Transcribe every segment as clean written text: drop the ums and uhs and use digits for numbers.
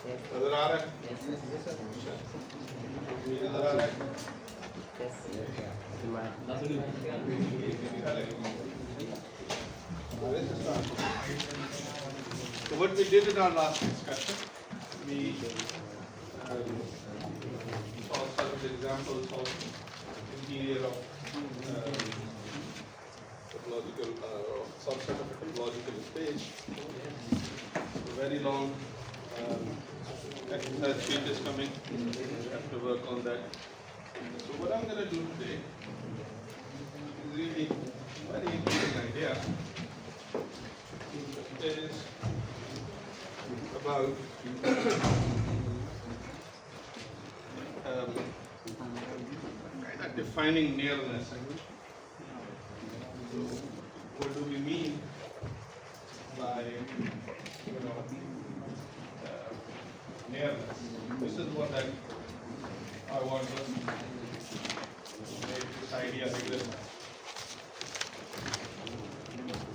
नजर आ रहा है? नजर आ रहा है? So what we did in our last discussion, we saw certain examples of interior of topological subset of a topological space. A very long exercise sheet is coming. We have to work on that. So what I'm going to do today is really very interesting idea. It is about defining nearness. So what do we mean by nearness? This is what I want to make this idea bigger.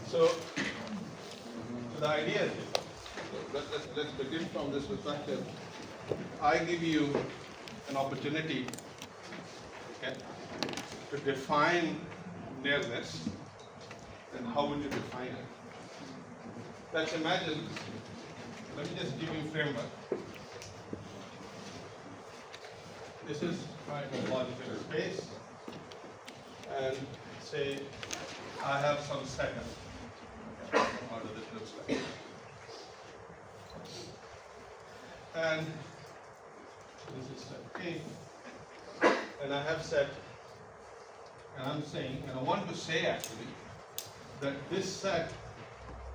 So the idea is, let's begin from this perspective. I give you an opportunity, okay, to define nearness. Then how would you define it? Let's imagine, let me just give you a framework. This is my topological space, and say I have some second. How does it look like? And this is set A, and I have set, and I'm saying, and I want to say actually, that this set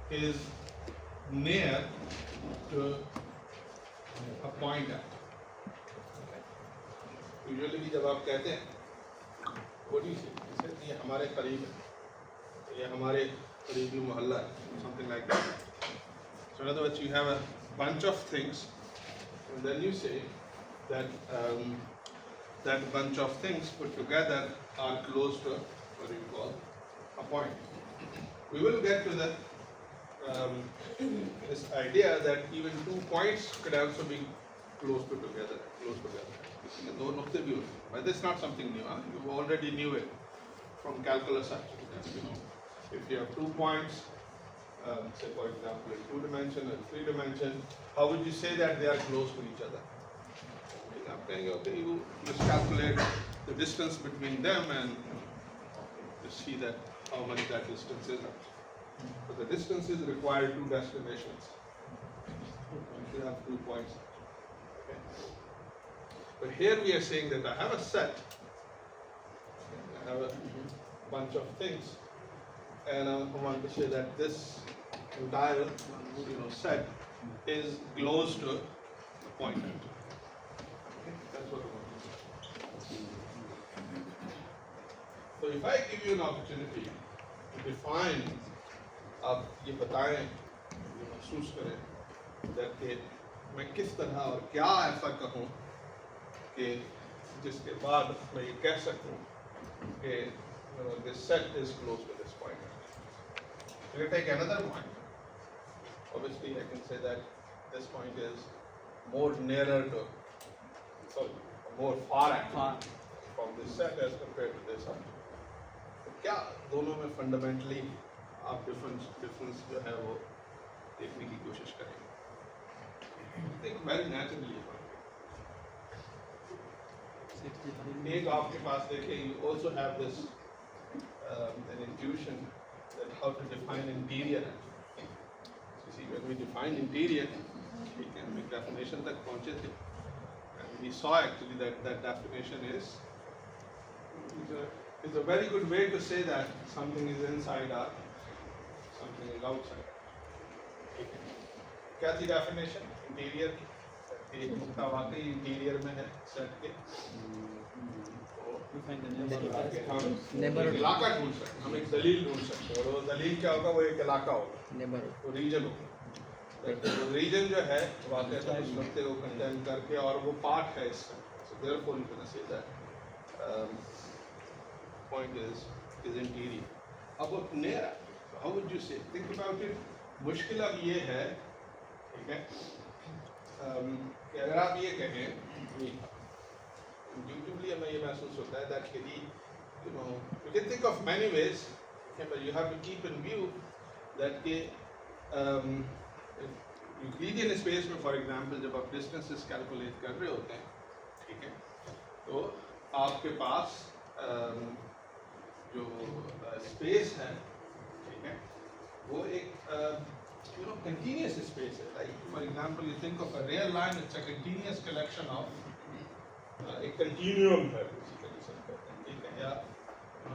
is near to a point at. Usually जब आप कहते हैं, what do you say? ये हमारे करीब है, ये हमारे करीबी मोहल्ला है, something like that. So in other words, you have a bunch of things, and then you say that that bunch of things put together are close to what do you call a point. We will get to the this idea that even 2 points could also be close together. दो नुक्ते भी होते हैं, but this is not something new. You already knew it from calculus actually. If you have 2 points, say for example in 2 dimension and 3 dimension, how would you say that they are close to each other? Okay, you just calculate the distance between them and you see that how much that distance is. So the distances require 2 destinations. You have 2 points. Okay. But here we are saying that I have a set, I have a bunch of things, and I want to say that this entire set is close to the point. Okay. That's what I want to say. So if I give you an opportunity to define, आप ये बताएं, ये महसूस करें कि मैं किस तरह और क्या ऐसा कहूँ कि जिसके बाद मैं ये कह सकूँ कि this set is close to this point. If you take another point, obviously I can say that this point is more nearer to, more far actually from this set as compared to this one. क्या दोनों में fundamentally आप difference जो है वो देखने की कोशिश करेंगे? I think very naturally. एक आपके पास देखें, you also have this an intuition that how to define interior. You see, when we define interior, we can make definition तक पहुँचे थे, and we saw actually that definition is a very good way to say that something is inside or something is outside. क्या थी definition interior की? एक नुक्ता वाकई interior में है सेट के, हम एक इलाका ढूंढ सकते, हम एक दलील ढूंढ सकते, और वो दलील क्या होगा? वो एक इलाका होगा, वो रीजन होगा. तो रीजन जो है वाकई उस नुक्ते को कंटेन करके, और वो पार्ट है इसका. So therefore you can say that point is interior. About near, how would you say? Think about it. मुश्किल अब ये है, ठीक है, अगर आप ये कहें इंट्यूटिवली हमें ये महसूस होता है that you know you can think of many ways, okay, but you have to keep in view that Euclidean space में फॉर एग्जांपल जब आप डिस्टेंसेस कैलकुलेट कर रहे होते हैं, ठीक है, तो आपके पास जो स्पेस है, ठीक है, वो एक continuous space है, right? For example, you think of a real line, it's a continuous collection of a continuum है, ठीक है, या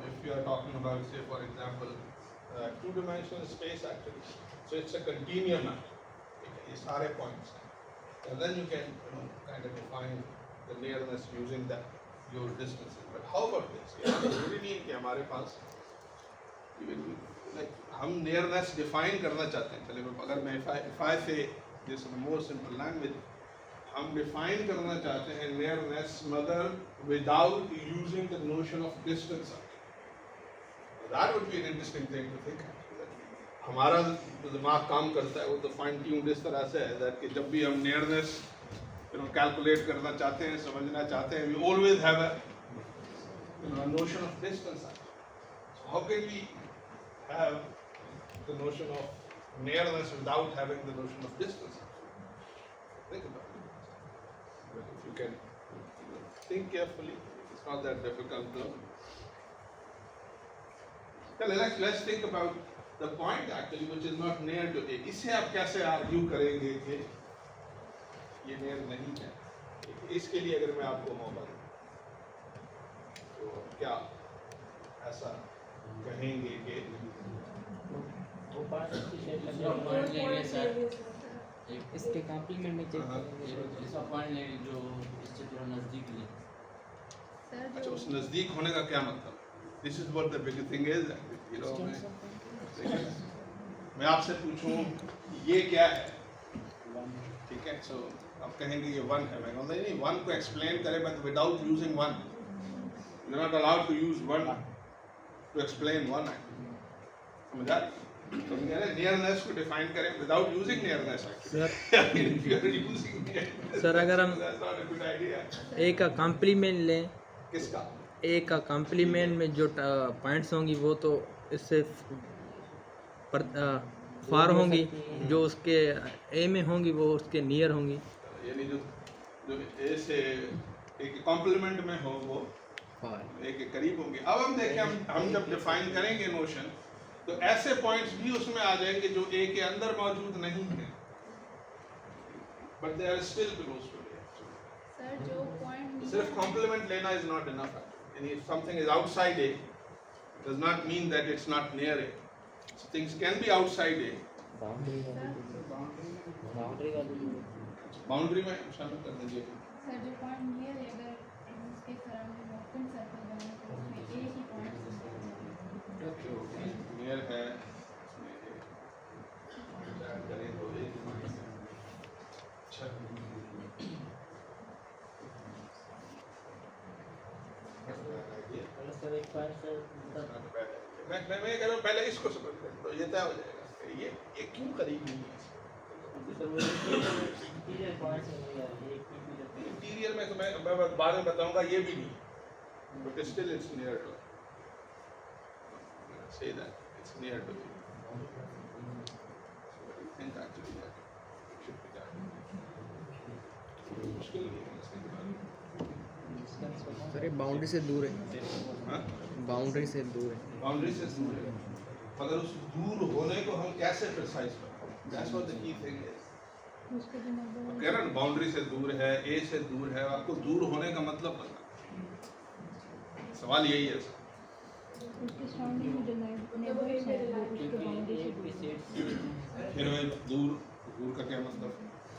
if you are talking about, say, for example, two-dimensional space actually, so it's a continuum, ये सारे points हैं, and then you can kind of define the nearness using that your distances. But how about this? जरूरी नहीं है कि हमारे पास हम nearness define करना चाहते हैं, चलिए अगर मैं if I say this in a more simple language, हम define करना चाहते हैं nearness मगर without using the notion of distance. That would be an interesting thing to think. हमारा जो दिमाग काम करता है वो तो फाइन ट्यून्ड इस तरह से है that कि जब भी हम nearness कैलकुलेट करना चाहते हैं, समझना चाहते हैं, we always have a notion of distance. So how can we have the notion of nearness without having the notion of distance? Think about it. But if you can think carefully, it's not that difficult though. Let's think about the point actually which is not near to A. इससे आप कैसे argue करेंगे कि ये near नहीं है? इसके लिए अगर मैं आपको मौका दूं, तो क्या ऐसा कहेंगे कि इसके कॉम्प्लीमेंट में चेक ऐसा पॉइंट ले जो इससे थोड़ा नजदीक ले। अच्छा, उस नजदीक होने का क्या मतलब? This is what the big thing is, you know. मैं आपसे पूछूं ये क्या है, ठीक है, so आप कहेंगे ये वन है, मैं कहूँगा नहीं, वन को एक्सप्लेन करें but without using one. You're not allowed to use one to explain one. समझ आ रही? तो nearness को define करें without using nearness actually. I mean, if you are using nearness, sir अगर हम that's not a good idea. ए का complement लें, किसका? ए का कॉम्प्लीमेंट में जो पॉइंट्स होंगी वो तो इससे फार होंगी, जो उसके ए में होंगी वो उसके नियर होंगी, यानी जो ए से एक कॉम्प्लीमेंट में हो वो ए के करीब होंगे. अब हम देखें, हम जब डिफाइन करेंगे नोशन तो ऐसे पॉइंट्स भी उसमें आ जाएंगे जो ए के अंदर मौजूद नहीं है, but they are still close to A. Sir जो पॉइंट सिर्फ कॉम्प्लीमेंट लेना इज नॉट इनफ. यानी if something is outside A does not mean that it's not near A. Things can be outside A. Boundary में शामिल कर दीजिए. Sir जो point near है, अगर उसके सराउंडिंग ओपन सर्कल बना तो उसमें एक ही पॉइंट नियर है, सर एक पॉइंट सर मैं कह रहा हूँ पहले इसको समझ लें तो ये तय हो जाएगा ये क्यों करीब नहीं है. इंटीरियर में तो मैं बाद में बताऊंगा ये भी नहीं, but still it's near to say that it's near to think actually that should be done. मुश्किल नहीं है सर ये बाउंड्री से दूर है, हाँ, बाउंड्री से दूर है. बाउंड्री से दूर है, मगर उस दूर होने को हम कैसे प्रिसाइज करें? That's what the key thing is. उसके बिना कह रहा ना बाउंड्री से दूर है, ए से दूर है, आपको दूर होने का मतलब पता. सवाल यही है सर. उसके सराउंडिंग में जो नेबर्स हैं वो उसके बाउंड्री से फिर मैं दूर दूर का क्या मतलब?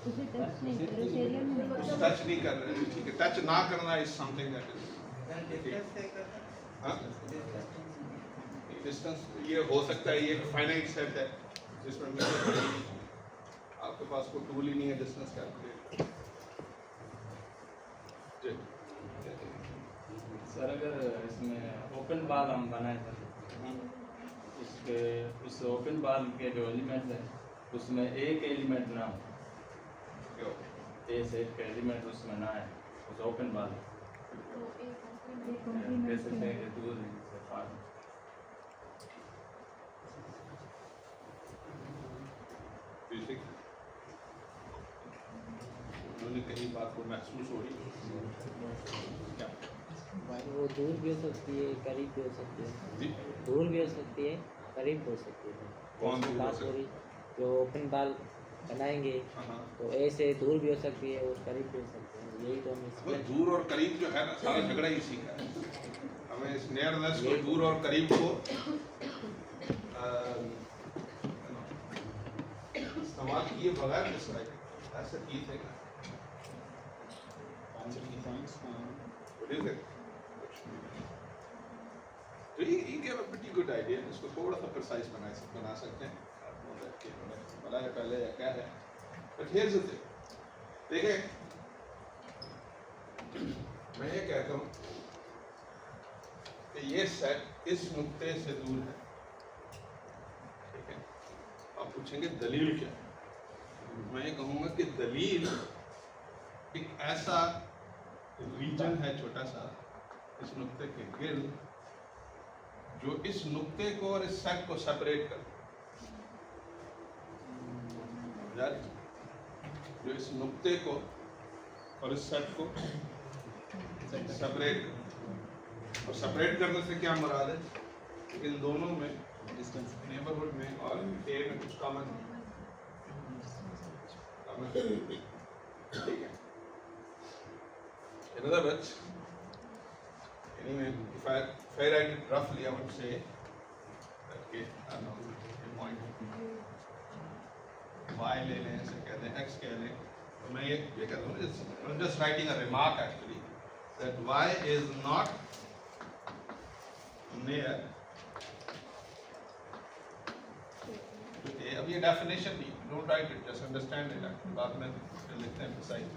उसे टच नहीं कर रहे, उस एरिया में नहीं उस टच नहीं कर रहे, ठीक है. टच ना करना is something that is distance. ये हो सकता है ये फाइनाइट सेट है जिसमें आपके पास कोई टूल ही नहीं है डिस्टेंस कैलकुलेट. सर अगर इसमें ओपन बाल हम बनाए थे, इसके उस ओपन बाल के जो एलिमेंट है उसमें एक एलिमेंट ना हो, ए सेट का एलिमेंट उसमें ना है, उस ओपन बाल तो ए कह कॉम्प्लीमेंट सकते हैं कि दूर से फार। बेसिक उन्होंने कहीं बात को महसूस हो रही क्या वो दूर भी हो सकती है, करीब भी हो सकती है। जी दूर भी हो सकती है, करीब भी हो सकती है। कौन जैसे दूर हो बात हो सकती रही जो ओपन बाल बनाएंगे हाँ तो ऐसे दूर भी हो सकती है और करीब भी हो सकती है। यही तो हम तो इसमें दूर और करीब जो है ना सारा झगड़ा ही सीखा है। हमें इस नियरनेस को दूर और करीब को इस्तेमाल किए बगैर डिस्क्राइब ऐसा की थे क्या? What is it? तो ये gave a pretty good idea. इसको थोड़ा सा precise बना सकते हैं। आप लोग बैठ के उन्होंने बनाया पहले या क्या है? But here's the thing. देखिए, मैं ये कहता हूँ कि ये सेट इस नुक्ते से दूर है, ठीक है? आप पूछेंगे दलील क्या है? मैं ये कहूँगा कि दलील एक ऐसा रीजन है छोटा सा इस नुक्ते के गिर्द जो इस नुक्ते को और इस सेट को सेपरेट कर, जो इस नुक्ते को और इस सेट को सेपरेट कर। और सेपरेट करने से क्या मुराद है? इन दोनों में डिस्टेंस नेबरहुड में और ए में कुछ कॉमन ठीक है। In other words, anyway, if I write it roughly, I would say that okay, I don't know, a point y ले लें, ऐसे कह दें, x कह लें, तो मैं ये कहता हूँ, I'm just writing a remark actually that y is not near to a. अब ये definition नहीं, don't write it, just understand it. बाद में लिखते हैं precise.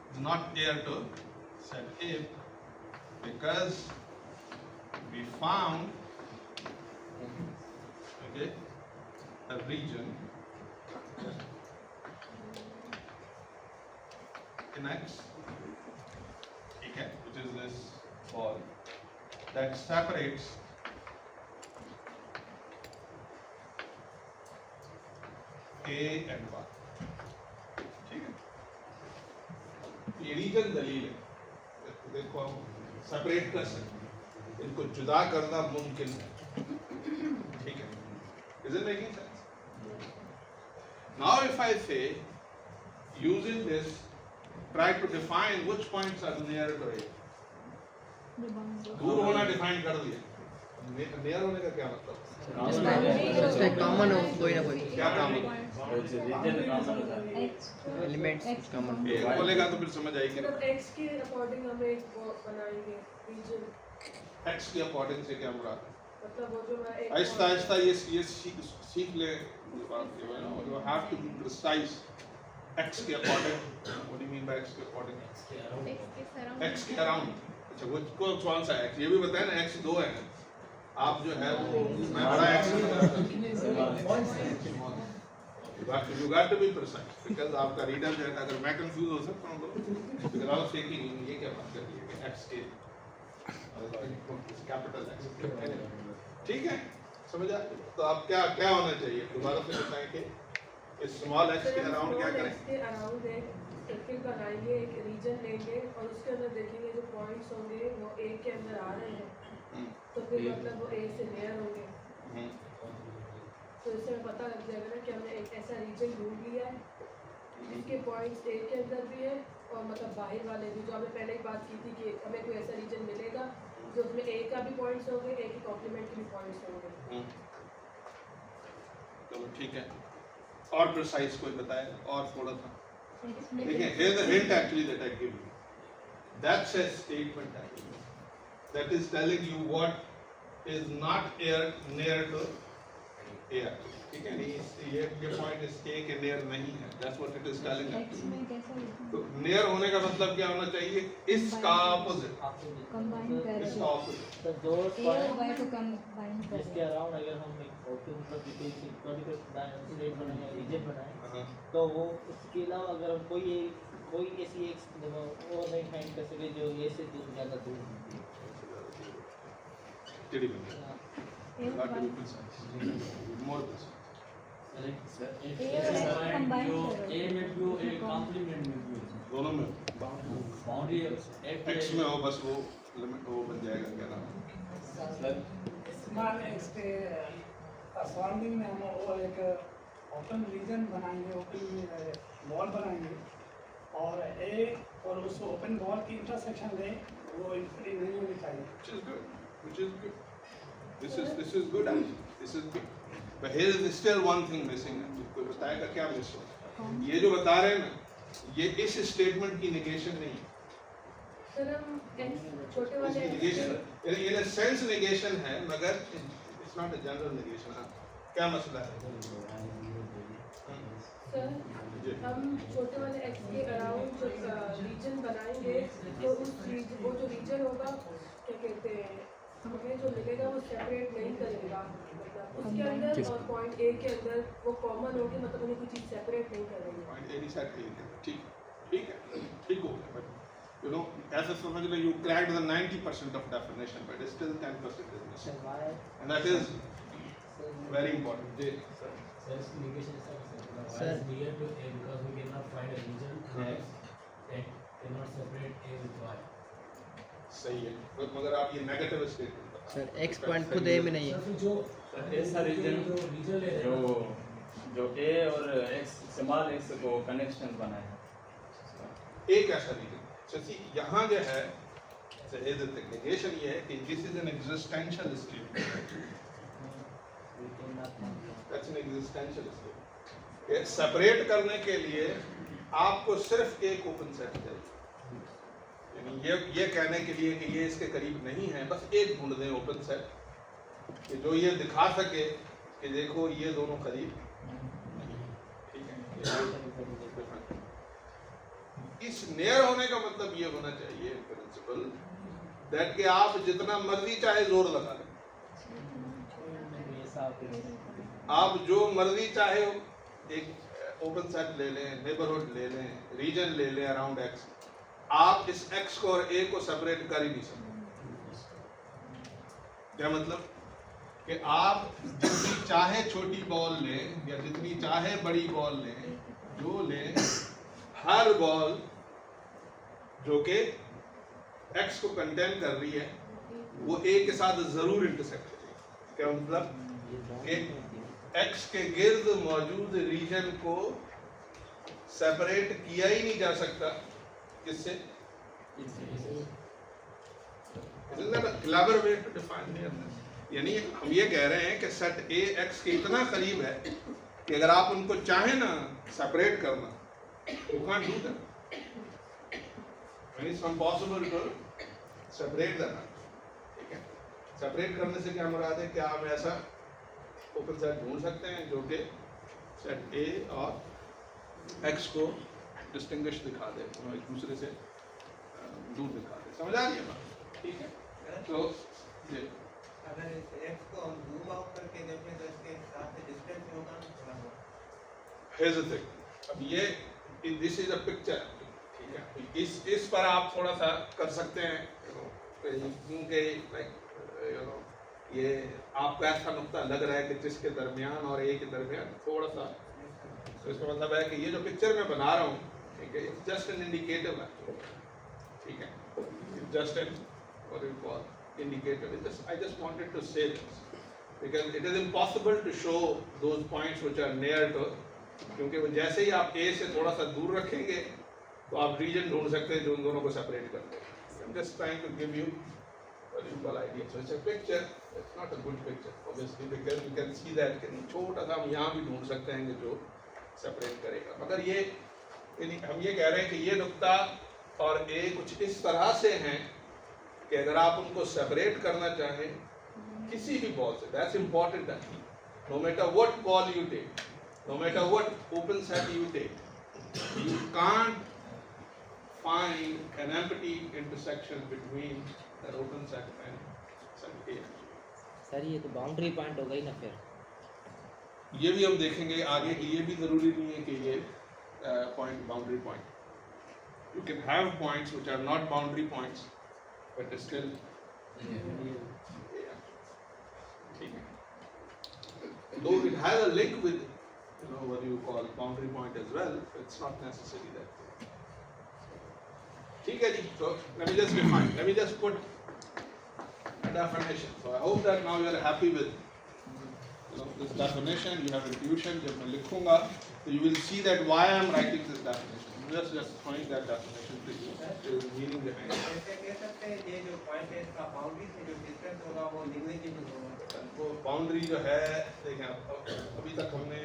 It's not near to set A because we found okay a region in X, okay, which is this ball that separates A and Y. ठीक है, ये reason दलील है। देखो हम सेपरेट कर सकते हैं, इनको जुदा करना मुमकिन है, ठीक है? Is it making sense? Now if I say using this try to define which points are near to A. दूर होना डिफाइन कर दिया, नियर होने का क्या मतलब? उसका कॉमन हो कोई ना कोई क्या काम है? रीजन कॉमन होता है। Elements common. एक बोलेगा तो फिर समझ आएगी ना। मतलब x के अकॉर्डिंग हम एक वो बनाएंगे रीजन, X के अकॉर्डिंग से क्या मुराद है? मतलब वो जो मैं एक आहिस्ता आहिस्ता ये सीख ले, you have to be precise. X के according, what do you mean by X के अकॉर्डिंग? X के अराउंड। अच्छा वो कौन सा X? ये भी बताए ना, X 2 है। आप जो है वो मैं बड़ा X you got to be precise because आपका रीडर जो है अगर मैं कंफ्यूज हो सकता हूँ तो because I was thinking ये क्या बात कर रही है कि X के कैपिटल X, ठीक है, समझ आए? तो आप क्या क्या होना चाहिए दोबारा से बताएं कि इस स्मॉल x के अराउंड क्या करें? के अराउंड एक सर्किल बनाएंगे, एक रीजन लेंगे और उसके अंदर देखेंगे जो पॉइंट्स होंगे वो A के अंदर आ रहे हैं तो फिर मतलब वो A से नियर होंगे। तो इससे हमें पता लग जाएगा ना कि हमने एक ऐसा रीजन ढूंढ लिया है जिसके पॉइंट्स A के अंदर भी है और मतलब बाहर वाले भी, जो हमने पहले ही बात की थी कि हमें कोई ऐसा रीजन मिलेगा जो उसमें A का भी पॉइंट्स होंगे, A के कॉम्प्लीमेंट के भी पॉइंट्स होंगे। तो ठीक है, और प्रिसाइज कोई बताएगा और थोड़ा सा देखिए, here's the hint actually that I give you. That's a statement actually. That is telling you what is not near to air. ठीक है, ये point is A के near नहीं है. That's what it is telling us. तो near होने का मतलब क्या होना चाहिए? इसका opposite. कंबाइन कर इसका opposite. तो जो पॉइंट को कंबाइन कर जिसके अराउंड अगर हम एक ओके मतलब पर्टिकुलर स्टेट बनाए रीजन बनाए हाँ। तो वो उसके अलावा अगर हम कोई कोई ऐसी एक वो नहीं फाइंड कर सके जो ए से ज़्यादा दूर हो। टेढ़ी बन गई। हाँ। Not to open sides. More this. दोनों में एक्स में हो बस वो लिमिट वो बन जाएगा क्या नाम है? स्मॉल एक्स के सराउंडिंग में हम वो एक ओपन रीजन बनाएंगे, ओपन वॉल बनाएंगे और ए और उस ओपन वॉल की इंटरसेक्शन ले वो इंफिनिटी नहीं होनी चाहिए। Which is good. Which is good. This is good actually. This is good. But here is still one thing missing. कोई बताएगा क्या मिस हो? ये जो बता रहे हैं ना, ये इस स्टेटमेंट की नेगेशन नहीं है। सर हम एक्स छोटे वाले इसकी negation in a sense negation है मगर it's not a general negation. हाँ, क्या मसला है? सर हम छोटे वाले एक्स के अराउंड जो रीजन बनाएंगे तो उस रीजन वो जो रीजन होगा क्या कहते हैं हमें जो मिलेगा वो सेपरेट नहीं करेगा, मतलब उसके अंदर और पॉइंट ए के अंदर वो कॉमन होगी, मतलब उन्हें कोई चीज़ सेपरेट नहीं करेगी। Point A side ठीक है ठीक हो गया but you know ऐसा समझ लो you cracked the 90% of definition but still 10% is missing and that is very important. Sir. सही है मगर आप ये नेगेटिव स्टेटमेंट बता सर एक्स पॉइंट खुद ए में नहीं है। ऐसा रीजन जो ए और एक्स स्मॉल एक्स को कनेक्शन बनाए। एक ऐसा रीजन जैसे यहाँ जो है नेगेशन ये है कि this is an existential statement. That's an existential statement. Separate करने के लिए आपको सिर्फ एक ओपन सेट चाहिए, यानी ये कहने के लिए कि ये इसके करीब नहीं है, बस एक ढूंढ दें ओपन सेट कि जो ये दिखा सके कि देखो ये दोनों करीब नहीं है। ठीक है, इस नियर होने का मतलब ये होना चाहिए प्रिंसिपल दैट कि आप जितना मर्जी चाहे जोर लगा लें, आप जो मर्जी चाहे एक ओपन सेट ले लें, नेबरहुड ले लें, रीजन ले लें अराउंड एक्स, आप इस एक्स को और ए को सेपरेट कर ही नहीं सकते। क्या मतलब कि आप जितनी चाहे छोटी बॉल लें या जितनी चाहे बड़ी बॉल लें, जो लें, हर बॉल जो कि एक्स को कंटेन कर रही है वो ए के साथ जरूर इंटरसेक्ट करेगी। क्या मतलब कि एक्स के गिर्द मौजूद रीजन को सेपरेट किया ही नहीं जा सकता किससे? Clever way to define nearness. यानी हम ये कह रहे हैं कि सेट ए एक्स के इतना करीब है कि अगर आप उनको चाहें ना सेपरेट करना, you can't do that. It's impossible to separate them. ठीक है, सेपरेट करने से क्या मुराद है? क्या हम ऐसा ओपन सेट ढूंढ सकते हैं जो कि सेट ए और एक्स को डिस्टिंग्विश दिखा दे, एक दूसरे से दूर दिखा दे। समझ आ रही है बात? ठीक है, तो ये अगर इस एक्स को हम जूम आउट करके देखें तो इसके साथ डिस्टेंस होगा ना थोड़ा बहुत। Here's the thing. अब ये दिस इज अ पिक्चर, ठीक है, इस पर आप थोड़ा सा कर सकते हैं, क्योंकि लाइक ये आपको ऐसा नुक्ता लग रहा है कि जिसके दरमियान और ए के दरमियान थोड़ा सा, तो इसका मतलब है कि ये जो पिक्चर मैं बना रहा हूँ, ठीक है, इट्स जस्ट एन इंडिकेटिव है, ठीक है, just an what you call indicative. I just wanted to say this because it is impossible to show those points which are near to, क्योंकि वो जैसे ही आप ए से थोड़ा सा दूर रखेंगे तो आप रीजन ढूंढ सकते हैं जो उन दोनों को सेपरेट कर दे। I'm just trying to give you a simple idea. So it's a picture. It's not a good picture, obviously, because you can see that कि छोटा सा हम यहाँ भी ढूंढ सकते हैं कि जो सेपरेट करेगा, मगर ये हम ये कह रहे हैं कि ये नुक्ता और ए कुछ इस तरह से हैं कि अगर आप उनको सेपरेट करना चाहें किसी भी बॉल से, that's important actually. No matter what ball you take, no matter what open set you take, you can't find an empty intersection between that open set and set A. Sir ये तो boundary point हो गई ना फिर। ये भी हम देखेंगे आगे कि ये भी जरूरी नहीं है कि ये point boundary point You can have points which are not boundary points, but still. Yeah. ठीक है. Though it has a link with, what you call boundary point as well, it's not necessary that. ठीक है जी. So let me just define. Let me just put a definition. So I hope that now you are happy with this definition. You have intuition. जब मैं लिखूँगा, so you will see that why I am writing this definition. Just throwing that definition to you. There is meaning behind it. ऐसे कह सकते हैं ये जो point है इसका बाउंड्री से जो डिस्टेंस होगा वो नेग्लिजिबल होगा. वो बाउंड्री जो है, देखें अभी तक हमने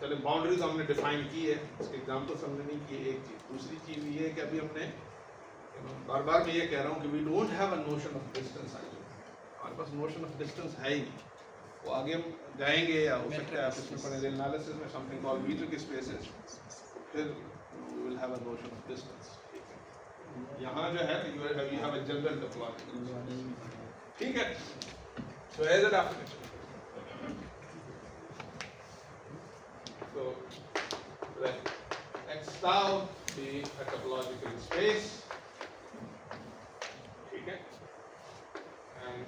चले बाउंड्री तो हमने डिफाइन की है, इसके एग्जाम्पल्स हमने नहीं किए. एक चीज़. दूसरी चीज़ ये है कि अभी हमने बार बार मैं ये कह रहा हूँ कि we don't have a notion of distance. हमारे पास नोशन ऑफ डिस्टेंस है ही नहीं. वो आगे हम जाएंगे या हो सकता है आप इसमें पढ़ेंगे एनालिसिस में समथिंग कॉल्ड मीट्रिक स्पेसेस, फिर we will have a notion of distance. यहाँ जो है you have a general topology. ठीक है. So as a definition, so let X tau be a topological space. ठीक है. And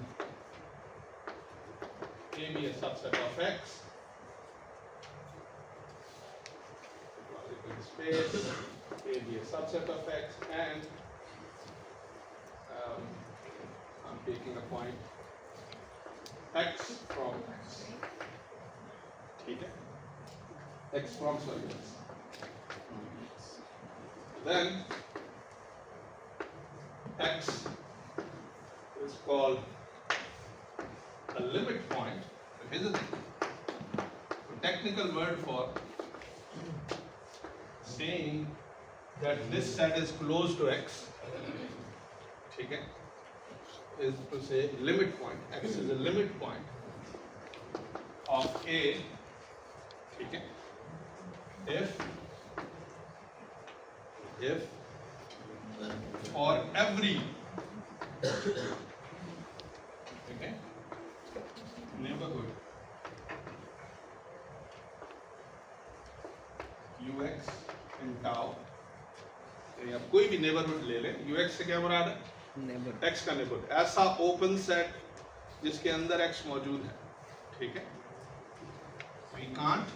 A be a subset of X. Topological space. A be a subset of X, and I'm taking a point X from X. ठीक है. X from X. Then X is called a limit point. Here's the technical word for saying that this set is close to X. ठीक है. Is to say limit point. X is a limit point of A. ठीक है. If for every neighborhood ux in tau, या कोई भी neighbourhood ले लें, ux से क्या मुराद है? x का नेबरहुड. ऐसा ओपन सेट जिसके अंदर x मौजूद है. ठीक है. we can't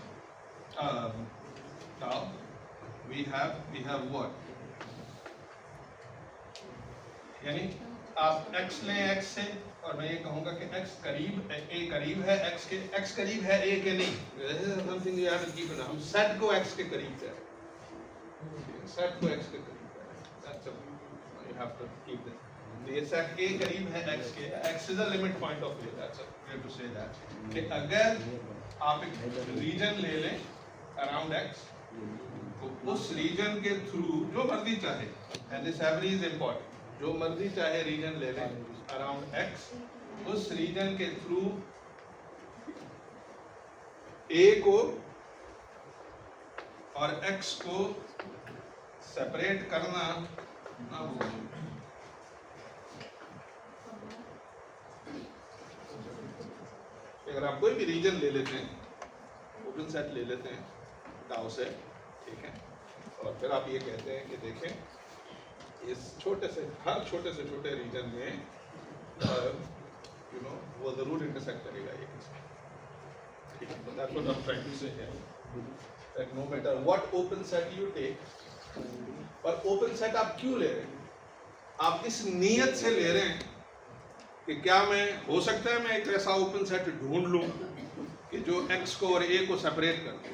tau, we have what, यानी आप x लें x से, और मैं ये कहूँगा कि x करीब a करीब है x के, x करीब है a के नहीं. Something you have to keep in. हम सेट को x के करीब करें, सेट को x के करीब करें. That's you have to keep that. ये सेट a करीब है x के. x is a limit point of a. That's way to say that. कि अगर आप एक रीजन ले लें अराउंड x, तो उस रीजन के थ्रू जो मर्जी चाहे, and this every is important, जो मर्जी चाहे रीजन ले लें अराउंड x, उस रीजन के थ्रू a को और x को सेपरेट करना ना भूलें. अगर आप कोई भी रीजन ले लेते हैं, ओपन सेट ले लेते हैं टाउ से, ठीक है, और फिर आप ये कहते हैं कि देखें इस छोटे से, हर छोटे से छोटे रीजन में वो जरूर इंटरसेक्ट करेगा ये किसी. ठीक है. तो that's what I am trying to say here, that no matter what open set you take, और ओपन सेट आप क्यों ले रहे हैं? आप इस नीयत से ले रहे हैं कि क्या मैं, हो सकता है मैं एक ऐसा ओपन सेट ढूंढ लूं कि जो x को और a को सेपरेट कर दे.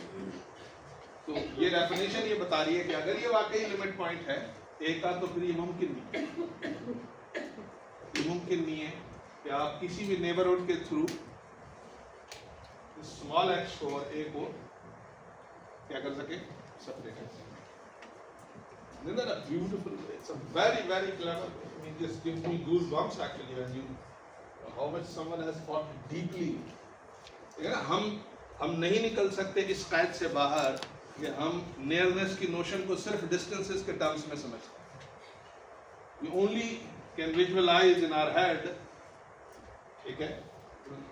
तो ये डेफिनेशन ये बता रही है कि अगर ये वाकई लिमिट पॉइंट है a का, तो फिर ये मुमकिन नहीं है कि आप किसी भी नेबरहुड के थ्रू स्मॉल x को और a को क्या कर सके, सेपरेट कर सके. Isn't that a beautiful way? It's a very, very clever way. I mean, just gives me goosebumps actually when you, how much someone has thought deeply. हम नहीं निकल सकते इस कैद से बाहर कि हम नियरनेस की नोशन को सिर्फ डिस्टेंसेस के टर्म्स में समझते हैं. We only can visualize in our head, ठीक है,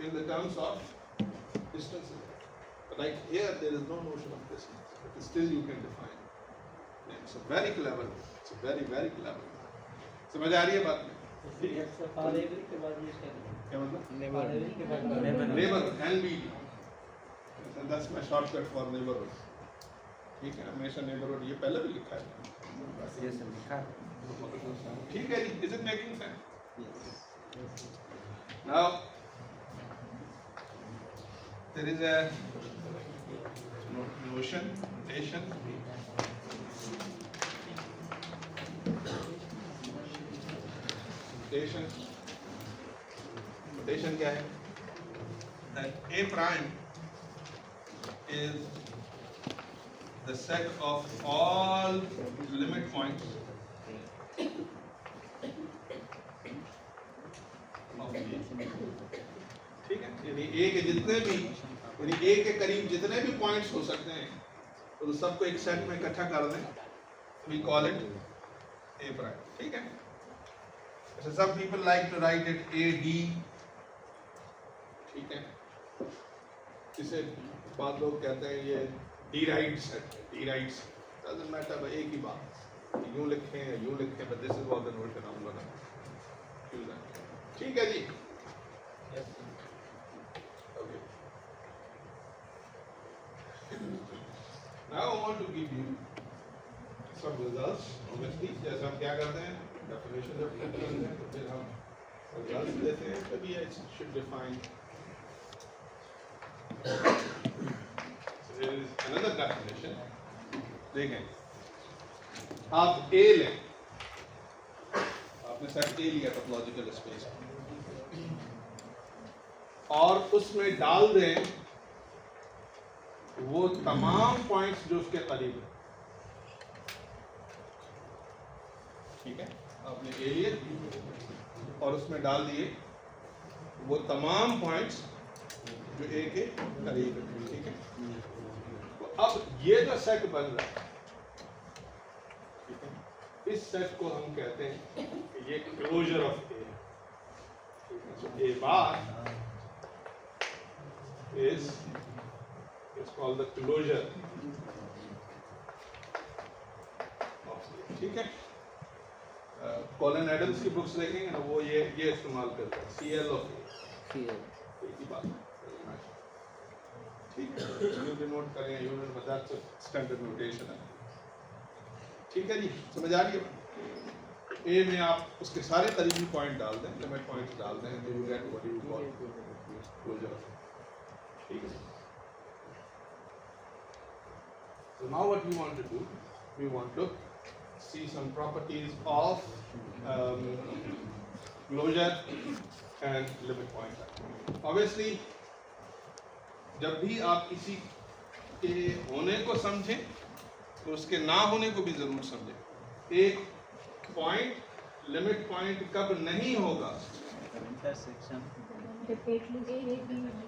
in the terms of distances. But like here, there is no notion of distance, but still you can define. It's a very clever. It's a very clever. समझ आ रही है बात में? ठीक है. For every के बाद यूज करेंगे। क्या मतलब? फॉर एवरी के बाद Neighborhood NBD. And that's my shortcut for neighborhood. ठीक है, हमेशा neighborhood ये पहले भी लिखा है. ये सब लिखा है। ठीक है जी. Is it making sense? Now there is a notation. Notation क्या है? That A prime is the set of all limit points of A. ठीक है, यानी A के जितने भी, यानी A के करीब जितने भी पॉइंट्स हो सकते हैं, तो सबको एक सेट में इकट्ठा कर दें. We call it A prime. ठीक है. So some people like to write it AD. ठीक है. इसे बाद लोग कहते हैं ये D-right set. D-right doesn't matter, but एक ही बात. यूं लिखें, but this is what the notion I'm gonna use that. ठीक है जी. Okay. Now I want to give you some results. Obviously, जैसे हम क्या करते हैं, definition जब करते हैं, तो फिर हम results देते हैं. तभी it should define. So there is another definition. देखें, आप A लें, आपने सेट A लिया टोपोलॉजिकल स्पेस और उसमें डाल दें वो तमाम पॉइंट्स जो उसके करीब है. ठीक है, आपने A लिए और उसमें डाल दिए वो तमाम पॉइंट्स जो A के करीब है. ठीक है, तो अब ये जो सेट बन रहा है, ठीक है, इस सेट को हम कहते हैं कि ये क्लोजर ऑफ A है. So A bar is called the closure of A. ठीक है. कॉलन एडम्स की बुक्स देखेंगे ना, वो ये इस्तेमाल करता है CL of A. एक ही बात है. ठीक है, यूनिट नोट करें, यूनिट बता स्टैंडर्ड नोटेशन है. ठीक है जी, समझ आ रही है? A में आप उसके सारे करीबी पॉइंट डाल दें, लिमिट पॉइंट्स डाल दें, तो you get what you call closure. ठीक है. So now what we want to do, we want to see some properties of closure and limit point. Obviously, जब भी आप किसी के होने को समझें, तो उसके ना होने को भी जरूर समझें. एक पॉइंट, लिमिट पॉइंट कब नहीं होगा?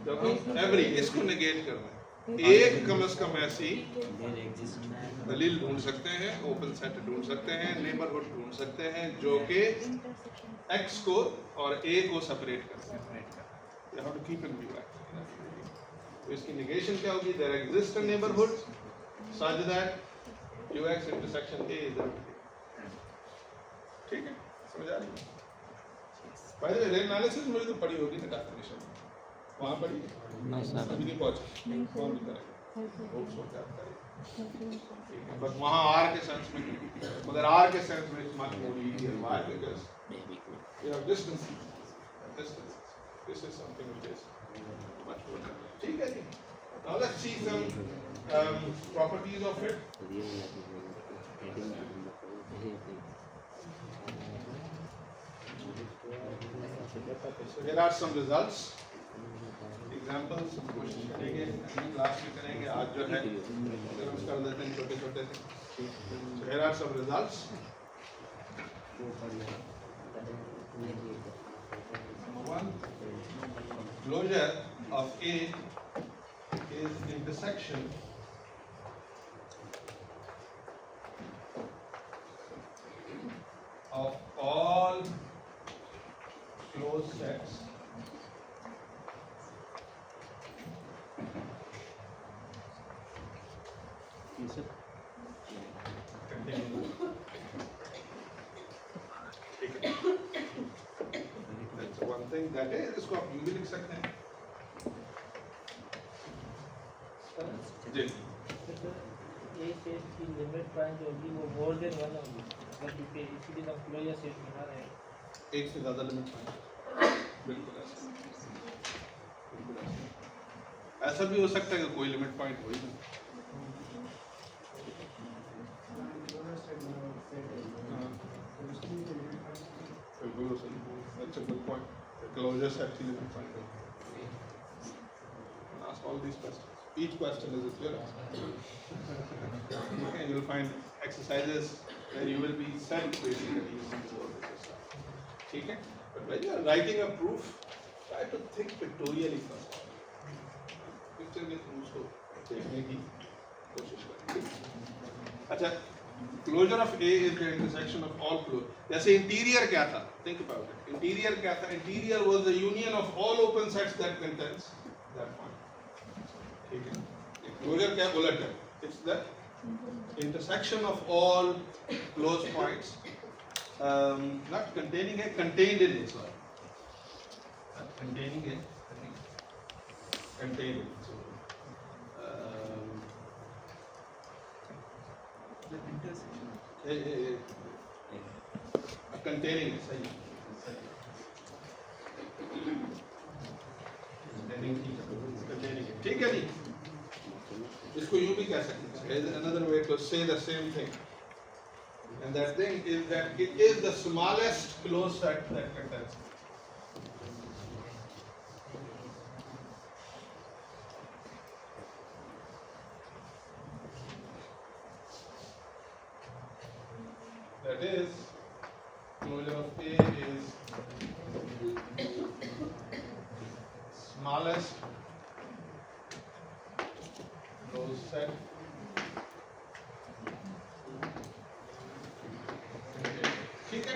जब हम एवरी इसको नेगेट कर दें. एक कम से कम ऐसी दलील ढूंढ सकते हैं, ओपन सेट ढूंढ सकते हैं, नेबरहुड ढूंढ सकते हैं जो कि x को और a को सेपरेट करते हैं. You have to keep in view actually. तो इसकी नेगेशन क्या होगी? There exists a neighborhood such that ux intersection a is empty. ठीक है, समझ आ रही है? By the way, रे एनालिसिस में तो पढ़ी होगी ना डेफिनेशन, वहाँ पढ़ी है? अभी नहीं पहुँचे, कौन भी करेगा? होप्स होता है करेगा. बट वहाँ R के सेंस में, मगर R के सेंस में it's much more easier. Why? Because you have distances. This is something which is much more. ठीक है जी. Now let's see some properties of it. So here are some results. Examples. कोशिश करेंगे class में करेंगे. आज जो है हम कर देते हैं छोटे-छोटे से. So here are some results. Number one, closure of A is intersection of all closed sets containing think that is, इसको आप यूं भी लिख सकते हैं जी। ए सेट की लिमिट पॉइंट होगी वो मोर देन 1 होगी, मतलब कि इसीलिए हम क्लोजर सेट बना रहे हैं। एक से ज्यादा लिमिट पॉइंट, बिल्कुल ऐसा, बिल्कुल ऐसा। ऐसा भी हो सकता है कि कोई लिमिट पॉइंट हो ही नहीं। बिल्कुल सही, that's a good point. The closure set की limit point है। Ask all these questions. Each question is a clear answer. Okay, you'll find exercises where you will be sent basically using the word stuff. ठीक है? But when you are writing a proof, try to think pictorially first. Picture के proofs को देखने की कोशिश करें। अच्छा, closure of A is the intersection of all closure. जैसे interior क्या था? Think about it. Interior क्या था? Interior was the union of all open sets that contains that point. ठीक है? Closure क्या उलट है? It's the intersection of all closed points, not containing a, contained in it. Sorry, not containing it. I think contained in. So, the intersection. Containing it. सही. Containing it. ठीक है नहीं? इसको यूं भी कह सकते हैं, another way to say the same thing, and that thing is that it is the smallest closed set that contains. That is, closure of A is smallest closed set ठीक है,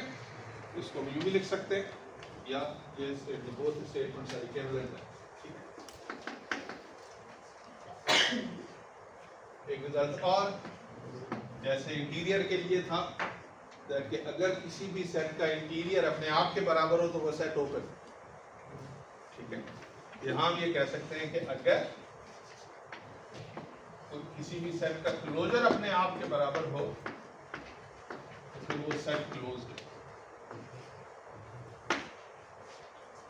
इसको यूं भी लिख सकते हैं या ये statement, both statements are equivalent है। ठीक है, एक रिजल्ट और जैसे इंटीरियर के लिए था कि अगर किसी भी सेट का इंटीरियर अपने आप के बराबर हो तो वो सेट ओपन। ठीक है, यहां हम ये कह सकते हैं कि अगर तो किसी भी सेट का क्लोजर अपने आप के बराबर हो तो फिर वो सेट क्लोज है।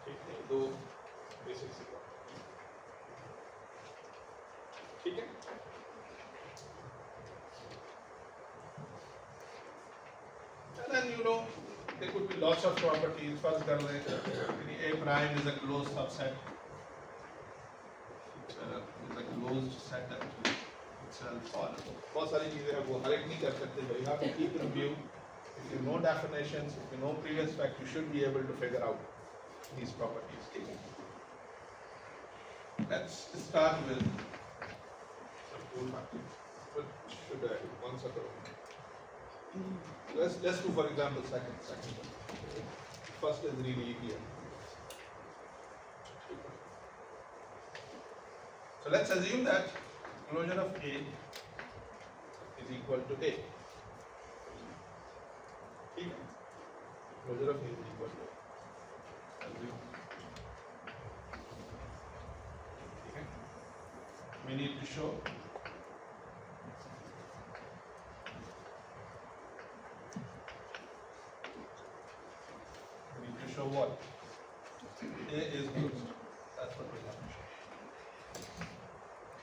ठीक है, दो बेसिक सी बात। ठीक है, and then you know there could be lots of properties. First कर लें A prime is a closed subset. It's a closed set actually itself. और बहुत सारी चीजें हैं वो हर एक नहीं कर सकते, but you have to keep in view. If you know definitions, if you know previous fact, you should be able to figure out these properties. ठीक है, let's start with some cool factors. What should I answer to? Let's do for example second one. First is really easier. So let's assume that closure of A is equal to A. ठीक है, closure of A is equal to A. Assume. ठीक है, we need to show show what? A is closed. That's what we have to show.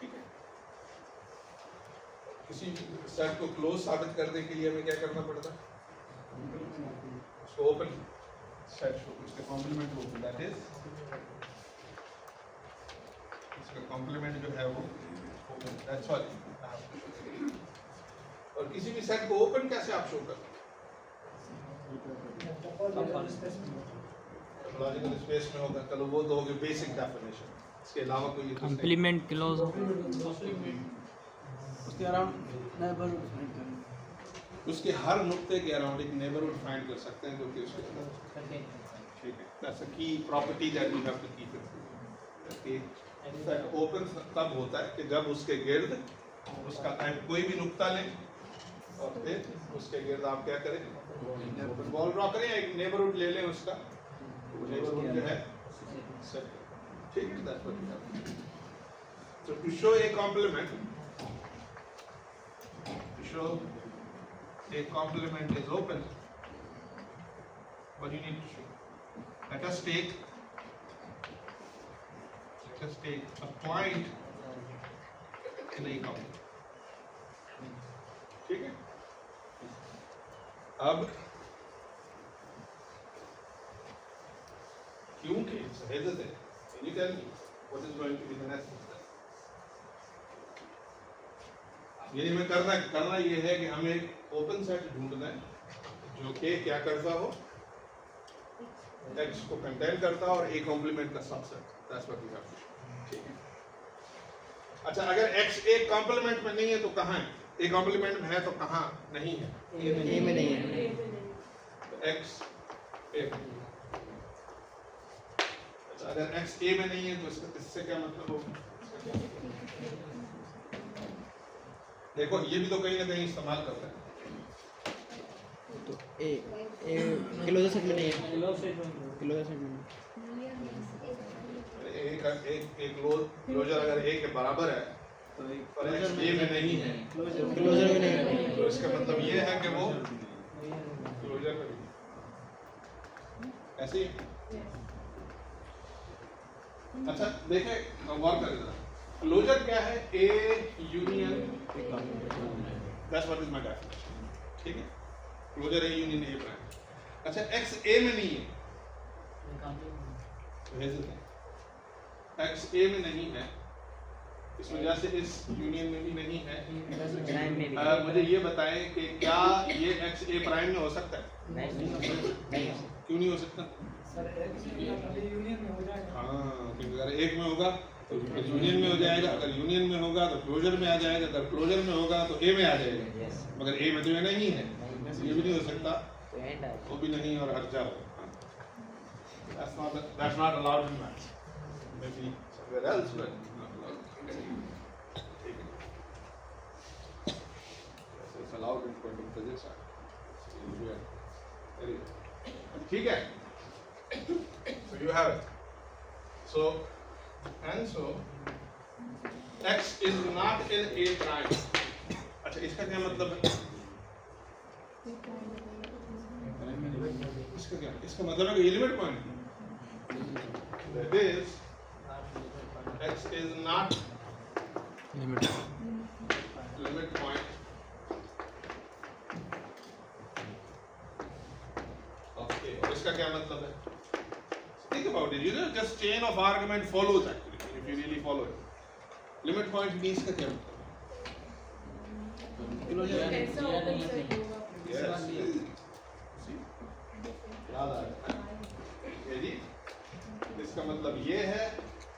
ठीक है, किसी set को close साबित करने के लिए हमें क्या करना पड़ता है? उसको ओपन सेट शो, उसके कॉम्प्लीमेंट ओपन, दैट इज उसका कॉम्प्लीमेंट जो है वो open, that's what I have to show. और किसी भी सेट को ओपन कैसे आप शो करते हैं? लॉजिकल स्पेस में होगा, चलो वो तो होगी बेसिक डेफिनेशन, इसके अलावा कोई कंप्लीमेंट क्लोज उसके अराउंड नेबरहुड फाइंड करें, उसके हर नुक्ते के अराउंड एक नेबरहुड फाइंड कर सकते हैं क्योंकि उसके अंदर। ठीक है, that's a key property that we have to keep it. Set open तब होता है कि जब उसके गिर्द उसका कोई भी नुक्ता लें और फिर उसके गिर्द आप क्या करें, ओपन बॉल ड्रॉ करें, एक नेबरहुड ले लें उसका, नेबरहुड जो है set. ठीक है, that's what we have. So to show a complement is open, what you need to show. Let us take a point in a complement. ठीक है, अब क्योंकि सहेजत है, can you tell me what is going to be the next step? यानी मैं करना ये है कि हमें एक ओपन सेट ढूंढना है जो कि क्या करता हो, x को कंटेन करता हो और a कॉम्प्लीमेंट का subset. That's what we have to show. ठीक है. अच्छा, अगर x एक कॉम्प्लीमेंट में नहीं है तो कहाँ है? एक कॉम्प्लीमेंट में है तो कहाँ नहीं है? ए में नहीं है. तो x a में. अच्छा, अगर x a में नहीं है तो इससे क्या मतलब होगा? देखो, ये भी तो कहीं ना कहीं इस्तेमाल करते हैं. तो ए क्लोजर सेट में नहीं है. क्लोजर सेट में एक क्लोजर अगर a के बराबर है और x a में नहीं है, क्लोजर में नहीं है. तो इसका मतलब ये है कि वो क्लोजर में भी ऐसे ही. अच्छा देखें, गौर करें जरा, क्लोजर क्या है? A union, that's what is my definition. ठीक है, closure A union A prime. अच्छा, x A में नहीं है, x A में नहीं है, इस वजह से इस यूनियन में भी नहीं है. मुझे ये बताएं कि क्या ये x A प्राइम में हो सकता है? क्यों नहीं हो सकता? सर यूनियन में हो जाएगा. हाँ, क्योंकि अगर एक में होगा तो यूनियन में हो जाएगा, अगर यूनियन में होगा तो क्लोजर में आ जाएगा, अगर क्लोजर में होगा तो ए में आ जाएगा. मगर ए में तो ये नहीं है, ये भी नहीं हो सकता, वो भी नहीं, और हट जाओ. That's not allowed in maths. Maybe somewhere else, but not allowed. It's allowed in quantum physics. ठीक है. So you have it. So x is not in A prime. अच्छा, इसका क्या मतलब है? इसका मतलब है कि ये लिमिट पॉइंट है. That is, x is not limit point of A. और इसका क्या मतलब है? Think about it. You know, just chain of argument follows actually. If you really follow it, limit point means का क्या मतलब? ऐसा open set होगा. Yes. याद आ रहा है? ये जी, इसका मतलब ये है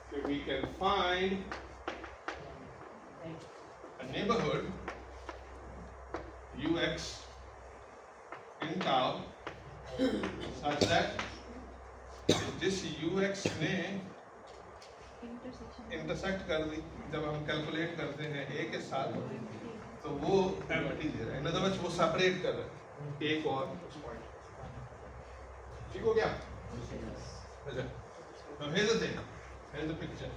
कि we can find a neighborhood ux in tau such that जिस ux ने इंटरसेक्ट कर दी जब हम कैलकुलेट करते हैं a के साथ, तो वो एम्प्टी दे रहा है. इन अदर वर्ड्स वो सेपरेट कर रहा है एक और उस पॉइंट. ठीक हो गया? अच्छा, now here's the thing. Here's the picture.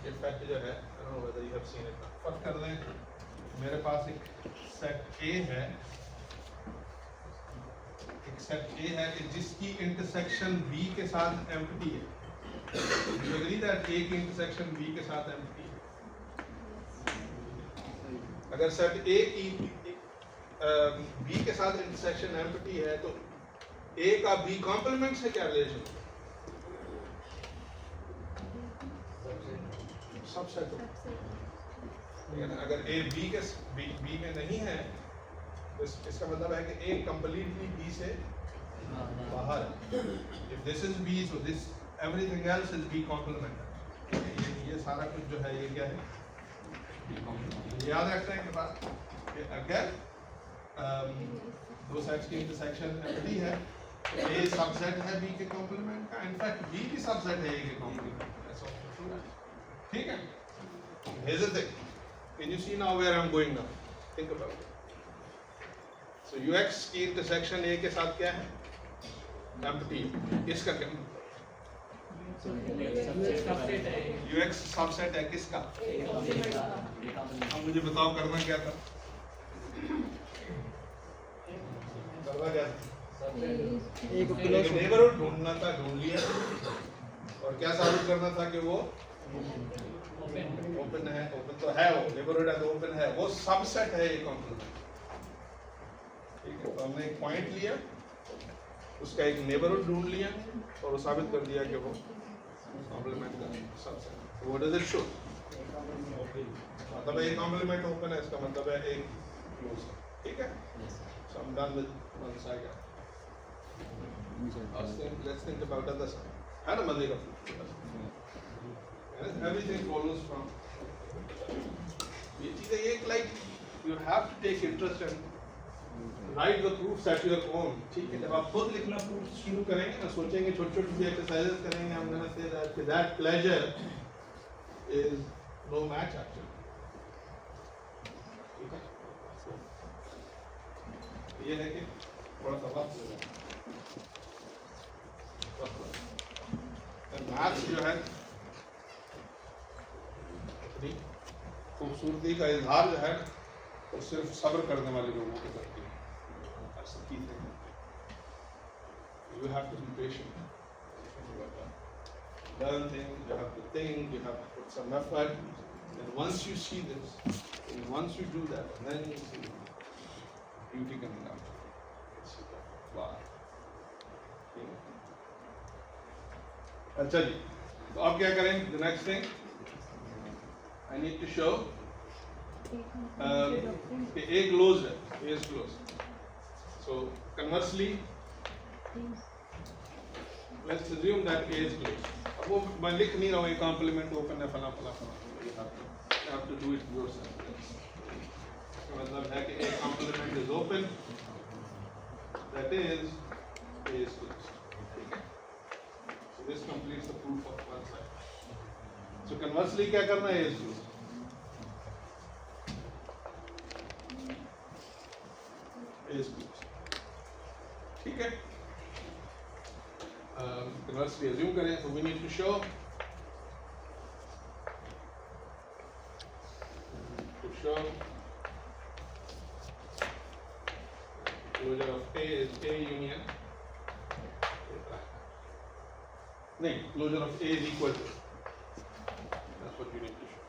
ये फैक्ट जो है, I don't know whether you have seen it. फर्क कर दें, मेरे पास एक सेट A है, कि जिसकी इंटरसेक्शन B के साथ एम्प्टी है. You agree that A की इंटरसेक्शन B के साथ एम्प्टी है? अगर सेट A की B के साथ इंटरसेक्शन एम्प्टी है तो A का B कॉम्प्लीमेंट से क्या रिलेशन? सबसेट. अगर A B में नहीं है तो इसका मतलब है कि A कंप्लीटली B से बाहर है. If this is B, so this everything else is B complement. ये सारा कुछ जो है ये क्या है? B complement. याद रखते हैं कि बात कि अगर दो सेट्स की इंटरसेक्शन एम्प्टी है, A सबसेट है B के कॉम्प्लीमेंट का, इनफैक्ट B भी सबसेट है A के कॉम्प्लीमेंट का. ठीक है? Here's the thing. Can you see now where I'm going now? Think about it. So UX की इंटरसेक्शन A के साथ क्या है? empty. किसका क्या? सबसेट है UX सबसेट है किसका? अब मुझे बताओ करना क्या था? करना क्या था? ए को एक क्लोज नेबरहुड ढूंढना था, ढूंढ लिया। और क्या साबित करना था कि वो ओपन है, ओपन तो है, वो नेबरहुड है तो ओपन है, वो सबसेट है ये कॉम्प्लीमेंट। ठीक है, तो हमने एक पॉइंट लिया, उसका एक नेबरहुड ढूंढ लिया और वो साबित कर दिया कि वो कॉम्प्लीमेंट का subset. What does it show? मतलब एक कॉम्प्लीमेंट ओपन है, इसका मतलब है एक क्लोज है। ठीक है, so I am done with one side. Let's think about other side. है ना मजे का? Everything follows from. ये चीजें ये like you have to take interest and write the proofs at your own. ठीक है, जब आप खुद लिखना प्रूफ शुरू करेंगे ना, सोचेंगे छोटे-छोटे भी एक्सरसाइजेस करेंगे, I'm gonna say that pleasure is no match actually. ठीक है, ये है कि थोड़ा सा वक्त लगेगा। मैथ्स जो है अपनी खूबसूरती का इजहार जो है वो सिर्फ सब्र करने वाले लोगों को करती है। You have to be patient. Learn things, you have to think, you have to put some effort. And once you see this, and once you do that, then you see beauty coming out. Wow. अच्छा जी, तो अब क्या करें? The next thing I need to show कि A closed है, A is closed. So conversely, let's assume that A is closed. अब वो मैं लिख नहीं रहा हूँ, एक कॉम्प्लीमेंट ओपन है फला फला फला, you have to do it yourself. इसका मतलब है कि एक complement is open, that is A is closed. This completes the proof of one side. So conversely क्या करना है इसको? ठीक है? Conversely assume करें, so we need to show closure of A is A union. नहीं, closure of A is equal to. That's what you need to show.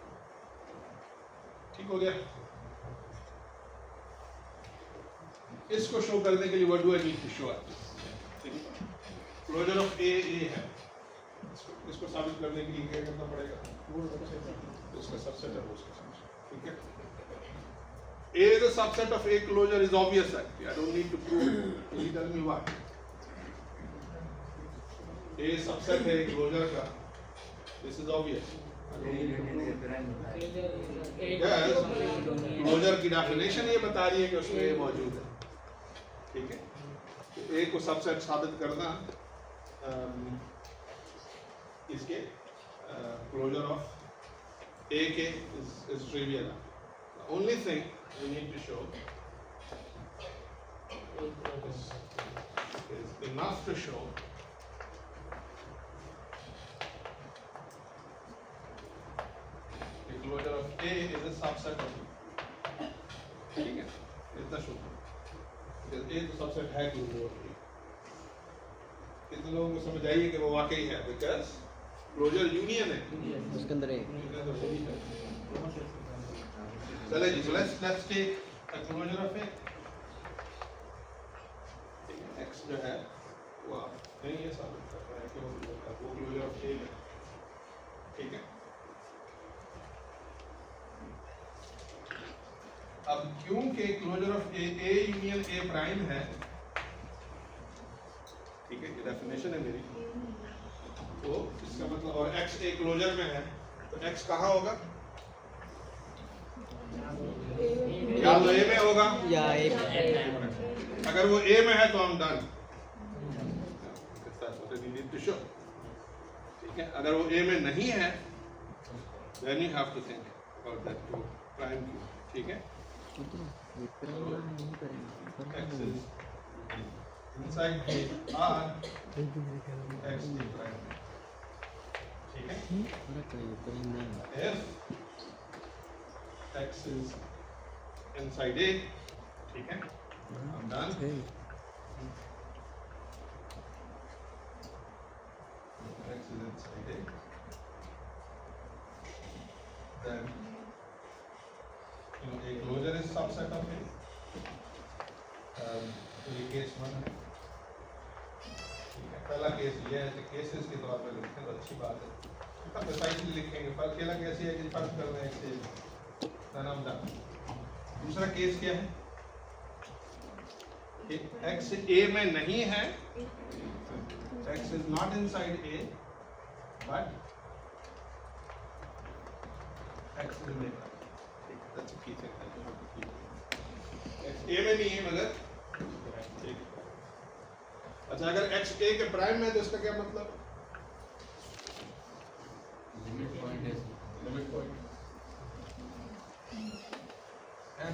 ठीक हो गया? इसको शो करने के लिए what do I need to show? Closure of A है. इसको साबित करने के लिए क्या करना पड़ेगा? उसका सबसेट है, उसका सबसेट. ठीक है? A is a subset of A closure is obvious actually. I don't need to prove. Can you tell me why? A subset है क्लोजर का. This is obvious. क्लोजर की डेफिनेशन ये बता रही है कि उसमें A मौजूद है. ठीक है, तो A को सबसेट साबित करना इसके क्लोजर ऑफ A के is trivial. The only thing we need to show is enough to show the closure of A is a subset of B. ठीक है, इतना शो because A तो सबसेट है क्लोजर ऑफ B. कितने लोगों को समझ आइए कि वो वाकई है because क्लोजर यूनियन है उसके अंदर है. चले जी, so let's take a closure of A. X जो है वो नहीं ये साबित कर रहा है कि वो क्लोजर ऑफ A है. ठीक है, अब क्योंकि closure of A union A prime है, ठीक है, ये डेफिनेशन है मेरी, तो इसका मतलब और X A क्लोजर में है तो X कहाँ होगा? या तो A में होगा या A अगर वो A में है तो हम डन. ठीक है, अगर वो A में नहीं है then you have to think about that to prime Q. ठीक है, X is inside A are x A prime. ठीक है? If x is inside A, ठीक है? I'm done. X is inside A. Then a closure is subset of A. ये case 1 है. ठीक है, पहला केस ये है कि केसेस के तौर पर लिखते हैं तो अच्छी बात है. अब प्रिसाइजली लिखेंगे. फर्क केला कैसी है कि फर्क कर रहे हैं इससे नाम दा. दूसरा केस क्या है कि x A में नहीं है. x is not inside A, but x is in A. That's a key thing. x A में नहीं है मगर अच्छा अगर x A के प्राइम में है तो इसका क्या मतलब? लिमिट पॉइंट है. लिमिट पॉइंट है.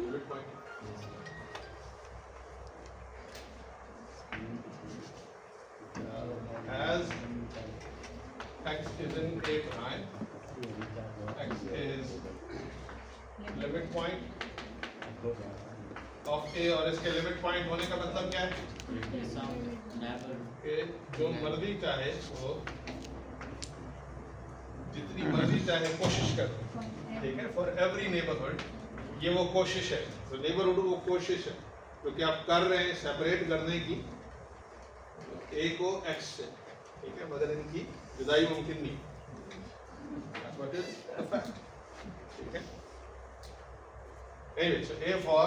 Limit point as x is in A prime, x is limit point of A और इसके लिमिट पॉइंट होने का मतलब क्या है कि जो मर्जी चाहे वो जितनी मर्जी चाहे कोशिश कर. ठीक है, फॉर एवरी नेबरहुड ये वो कोशिश है. तो नेबरहुड वो कोशिश है जो कि आप कर रहे हैं सेपरेट करने की A को x से. ठीक है, मगर इनकी जुदाई मुमकिन नहीं. That's what is the fact. ठीक है. Anyway, so A for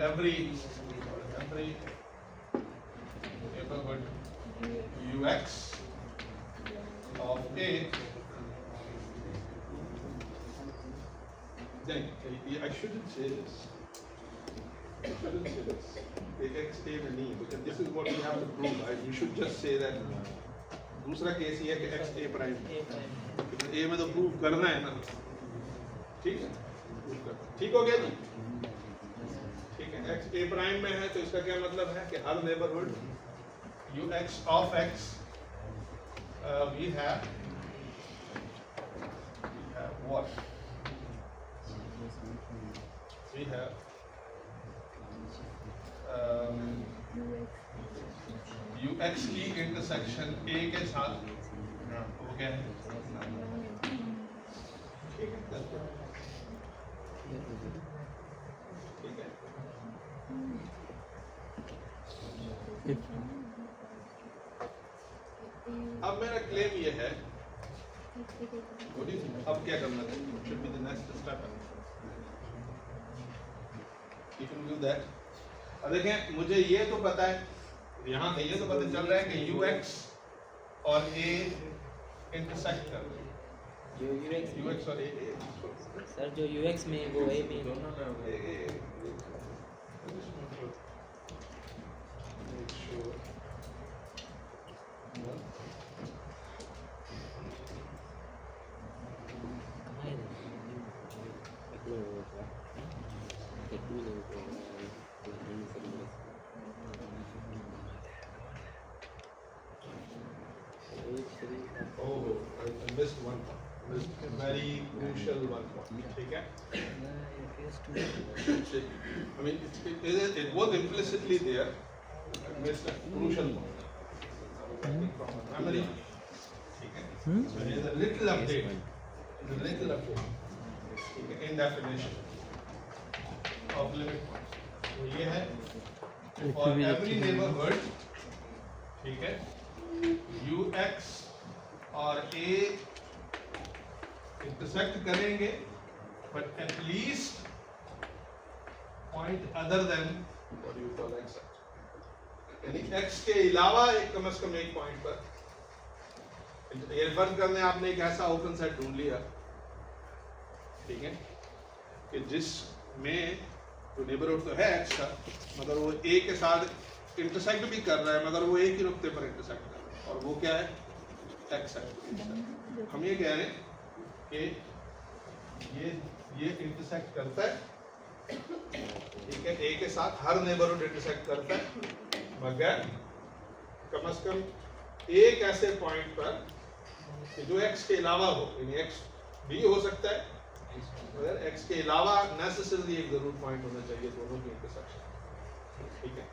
every neighborhood ux of A. Then I shouldn't say this. X A में नहीं, because this is what we have to prove. You should just say that. दूसरा case ये है कि x A prime. A में तो prove करना है ना. ठीक है, ठीक हो गया जी. ठीक है, x A प्राइम में है तो इसका क्या मतलब है कि हर neighbourhood ux of x we have what? We have ux की इंटरसेक्शन A के साथ वो क्या है? ठीक है, ठीक है. अब मेरा क्लेम ये है, अब क्या करना चाहिए? Should be the next step. You can do that. अब देखें, मुझे ये तो पता है, यहाँ से ये तो पता चल रहा है कि ux और A इंटरसेक्ट कर रहे हैं. ux और A सर जो UX में वो A में दोनों में हो गए. Oh, I missed one point. Missed a very crucial one point. ठीक है? I mean, it was implicitly there. I missed a crucial point. From memory. ठीक है? So there's a little update. There's a little update. ठीक है? In definition of limit point. तो ये है for every neighborhood. ठीक है? ux और A इंटरसेक्ट करेंगे, but at least point other than what do you call x, यानी x के अलावा एक कम से कम एक पॉइंट पर. ये फर्ज करने आपने एक ऐसा ओपन सेट ढूंढ लिया, ठीक है, कि जिसमें जो नेबरहुड तो है x का, मगर वो A के साथ इंटरसेक्ट भी कर रहा है, मगर वो एक ही नुक्ते पर इंटरसेक्ट कर रहा है, और वो क्या है? x है. हम ये कह रहे हैं कि ये इंटरसेक्ट करता है, ठीक है, ए के साथ हर नेबरहुड इंटरसेक्ट करता है, मगर कम से कम एक ऐसे पॉइंट पर कि जो एक्स के अलावा हो, यानी एक्स भी हो सकता है मगर एक्स के अलावा नेसेसरली एक जरूर पॉइंट होना चाहिए दोनों की इंटरसेक्शन, ठीक है।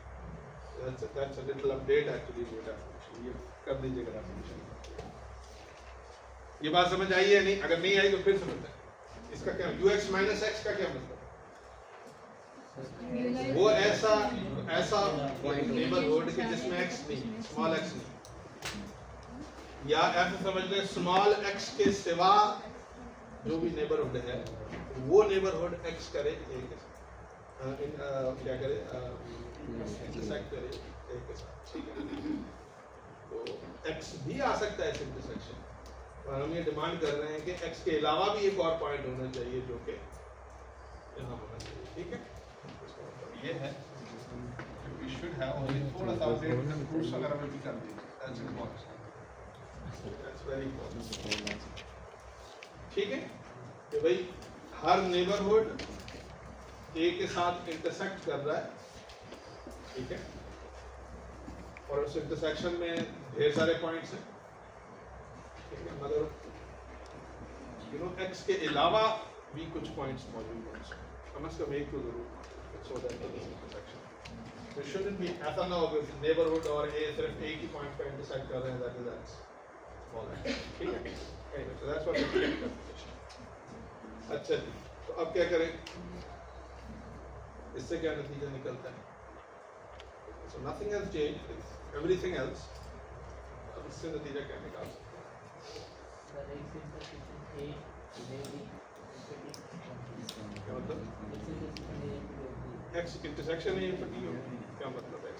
That's a little update actually to definition. ये कर दीजिएगा definition। ये बात समझ आई है नहीं? अगर नहीं आई तो फिर समझते हैं। इसका क्या ux माइनस एक्स का क्या मतलब? वो ऐसा नेबरहुड कि जिसमें x नहीं, स्मॉल x नहीं, या ऐसा समझ लें स्मॉल x के सिवा जो भी नेबरहुड है वो नेबरहुड x करे a के साथ, क्या करे, इंटरसेक्ट करे a के साथ, ठीक है। तो x भी आ सकता है इस इंटरसेक्शन, और हम ये डिमांड कर रहे हैं कि x के अलावा भी एक और पॉइंट होना चाहिए जो कि यहाँ होना चाहिए, ठीक है। ये है we should have only थोड़ा सा अपडेट फ्रूट्स वगैरह में भी कर दीजिए, that's important, that's very important, ठीक है। कि भाई हर नेबरहुड ए के साथ इंटरसेक्ट कर रहा है, ठीक है, और उस इंटरसेक्शन में ढेर सारे पॉइंट्स हैं, ठीक है, मगर एक्स के अलावा भी कुछ पॉइंट्स मौजूद हैं, कम से कम एक तो जरूर, so that this intersection. There shouldn't be ऐसा ना हो कि neighborhood और A सिर्फ एक ही पॉइंट पर इंटरसेक्ट कर रहे हैं, that is x small x, ठीक है। Anyway, so that's what the definition. अच्छा जी, तो अब क्या करें? इससे क्या नतीजा निकलता है? So nothing has changed, everything else. अब इससे नतीजा क्या निकाल सकते हैं? क्या मतलब? X इंटरसेक्शन है एम्पटी हो, क्या मतलब है?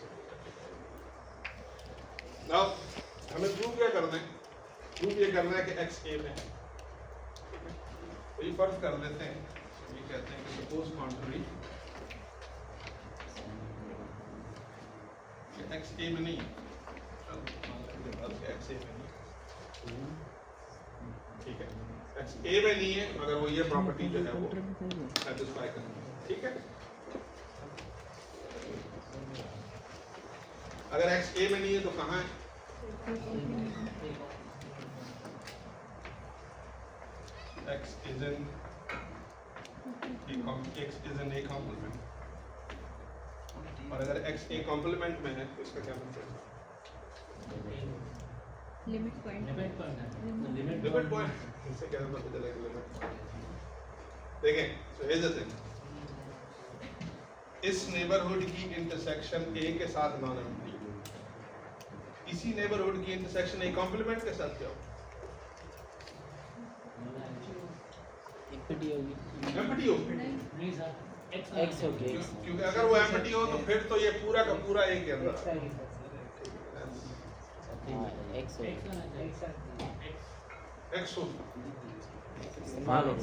नाउ हमें प्रूव क्या करना है? प्रूव ये करना है कि x a में है, तो ये फर्ज कर लेते हैं, ये कहते हैं कि सपोज कॉन्ट्री x a में नहीं है, x a में नहीं, ठीक है, x a में नहीं है मगर वो ये प्रॉपर्टी जो है वो सेटिस्फाई करनी है, ठीक है। अगर x a में नहीं है तो कहाँ है? x is in a complement, और अगर x a complement में है तो इसका क्या मतलब है? लिमिट पॉइंट, लिमिट पॉइंट, इससे क्या पता चलेगा लिमिट? देखें, so here's the thing, इस नेबरहुड की इंटरसेक्शन a के साथ नॉन एम्प्टी, इसी नेबरहुड की इंटरसेक्शन a कॉम्प्लीमेंट के साथ क्या होगा? एम्प्टी होगी, एम्प्टी होगी, नहीं सर, x होगी, क्योंकि अगर वो एम्प्टी हो तो फिर तो ये पूरा का पूरा a के अंदर आ, x होगी, x होगी, स्मॉल x,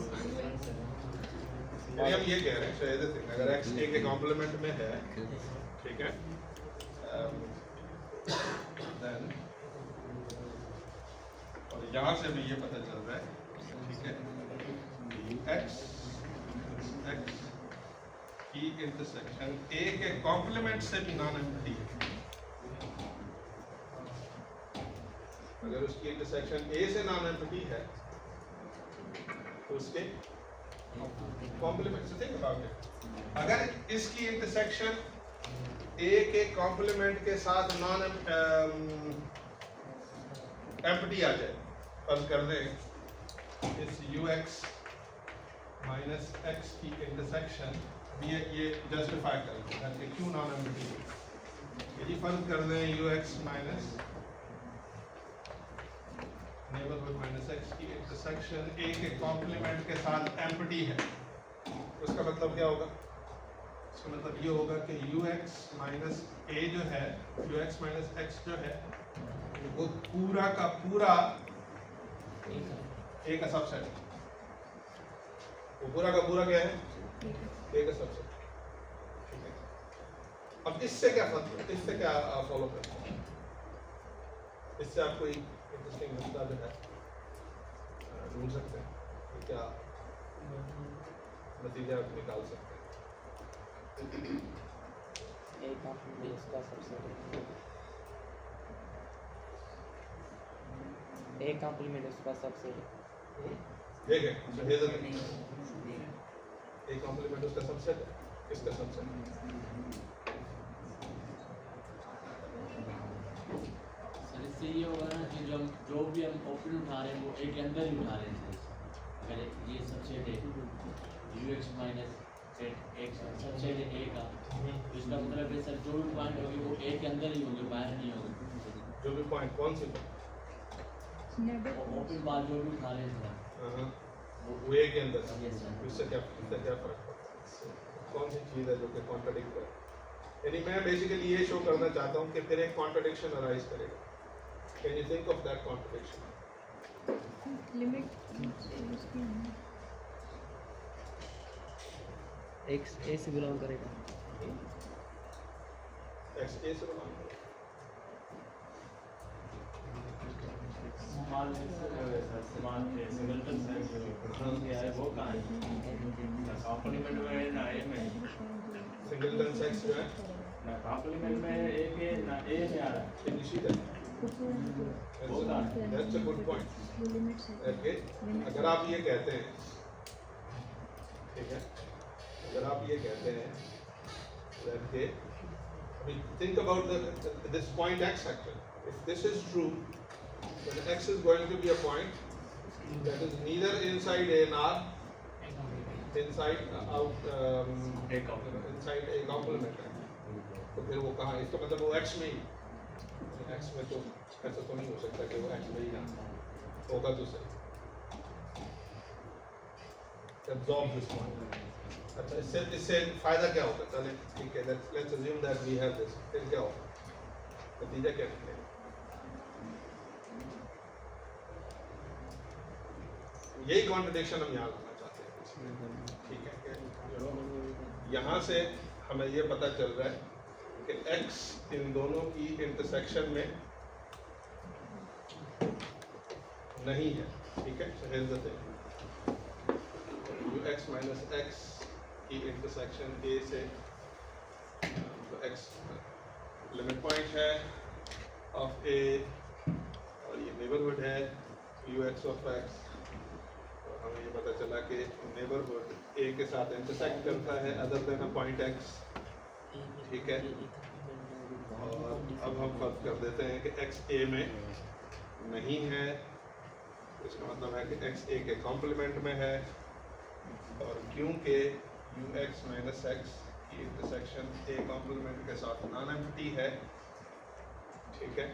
यानी हम ये कह रहे हैं शायद अगर x a के कॉम्प्लीमेंट में है, ठीक है, then और यहाँ से भी ये पता चल रहा है, ठीक है, x की इंटरसेक्शन a के कॉम्प्लीमेंट से भी नॉन एम्प्टी है, अगर उसकी इंटरसेक्शन a से नॉन एम्प्टी है तो उसके कॉम्प्लीमेंट से थिंक अबाउट इट, अगर इसकी इंटरसेक्शन a के कॉम्प्लीमेंट के साथ नॉन एम्प्टी आ जाए, फर्ज कर दें इस ux माइनस x की इंटरसेक्शन ये जस्टिफाई करें कि क्यों नॉन एम्प्टी है, यदि फर्ज कर दें ux minus neighbourhood minus x की इंटरसेक्शन a के कॉम्प्लीमेंट के साथ एम्प्टी है, उसका मतलब क्या होगा? इसका मतलब ये होगा कि ux माइनस a जो है, ux माइनस x जो है वो पूरा का पूरा a का सबसेट है, वो पूरा का पूरा क्या है? a का सबसेट, ठीक है। अब इससे क्या मतलब, इससे क्या फॉलो करते हैं? इससे आपको एक इंटरेस्टिंग मसला जो है ढूंढ सकते हैं, क्या नतीजा आप निकाल सकते हैं। ए कॉम्प्लीमेंट उसका सबसेट है, ए कॉम्प्लीमेंट उसका सबसेट है। ठीक है, so here's the thing. एक कॉम्प्लीमेंट उसका सबसेट है, किसका सबसेट है? सर इससे ये होगा ना कि जो भी हम ओपन उठा रहे हैं वो ए के अंदर ही उठा रहे हैं सर। अगर ये सबसेट है ux माइनस एक सबसेट है ए का, तो इसका मतलब है सर जो भी पॉइंट होंगे वो ए के अंदर ही होंगे, बाहर नहीं होंगे। जो भी पॉइंट, कौन सी ओपन बार जो भी उठा रहे हैं सर वो ए के अंदर, Yes, sir. इससे क्या फर्क पड़ता है? कौन सी चीज़ है जो कि कॉन्ट्राडिक्ट करे? यानी मैं बेसिकली ये शो करना चाहता हूँ कि फिर एक कॉन्ट्राडिक्शन अराइज करेगा। Can you think of that contradiction? Limit x a से बिलोंग करेगा। एक्स ए से बिलोंग करेगा। स्मॉल सिंगलटन सेट क्या है वो कहाँ है? कॉम्प्लीमेंट में है ना ए में, सिंगलटन सेक्स जो है ना कॉम्प्लीमेंट में ए के ना ए में आ रहा है। निश्चित है। That's a good point. Okay. अगर आप ये कहते हैं, ठीक है, अगर आप ये कहते हैं that I mean, think about this point x actually. If this is true, then x is going to be a point that is neither inside A nor inside out inside A complement है। तो फिर वो कहाँ? इसका मतलब वो x में ही, x में तो ऐसा तो नहीं हो सकता कि वो x में ही ना होगा तो सही। Absorb this point. अच्छा, इससे फायदा क्या होगा? चले ठीक है, let's assume that we have this. फिर क्या होगा? नतीजा क्या निकलेगा? यही कॉन्ट्रडिक्शन हम यहाँ लाना चाहते हैं, ठीक है? यहाँ से हमें ये पता चल रहा है कि x इन दोनों की इंटरसेक्शन में नहीं है, ठीक है? So here's the thing. ux minus x की इंटरसेक्शन a से तो x लिमिट पॉइंट है ऑफ a और ये नेबरहुड है ux ऑफ x। तो हमें ये पता चला कि नेबरहुड a के साथ इंटरसेक्ट करता है other then a point x, ठीक है? और अब हम फर्क कर देते हैं कि x a में नहीं है, इसका मतलब है कि x a के कॉम्प्लीमेंट में है, और क्योंकि ux माइनस x की इंटरसेक्शन a कॉम्प्लीमेंट के साथ नॉन एम्प्टी है, ठीक है?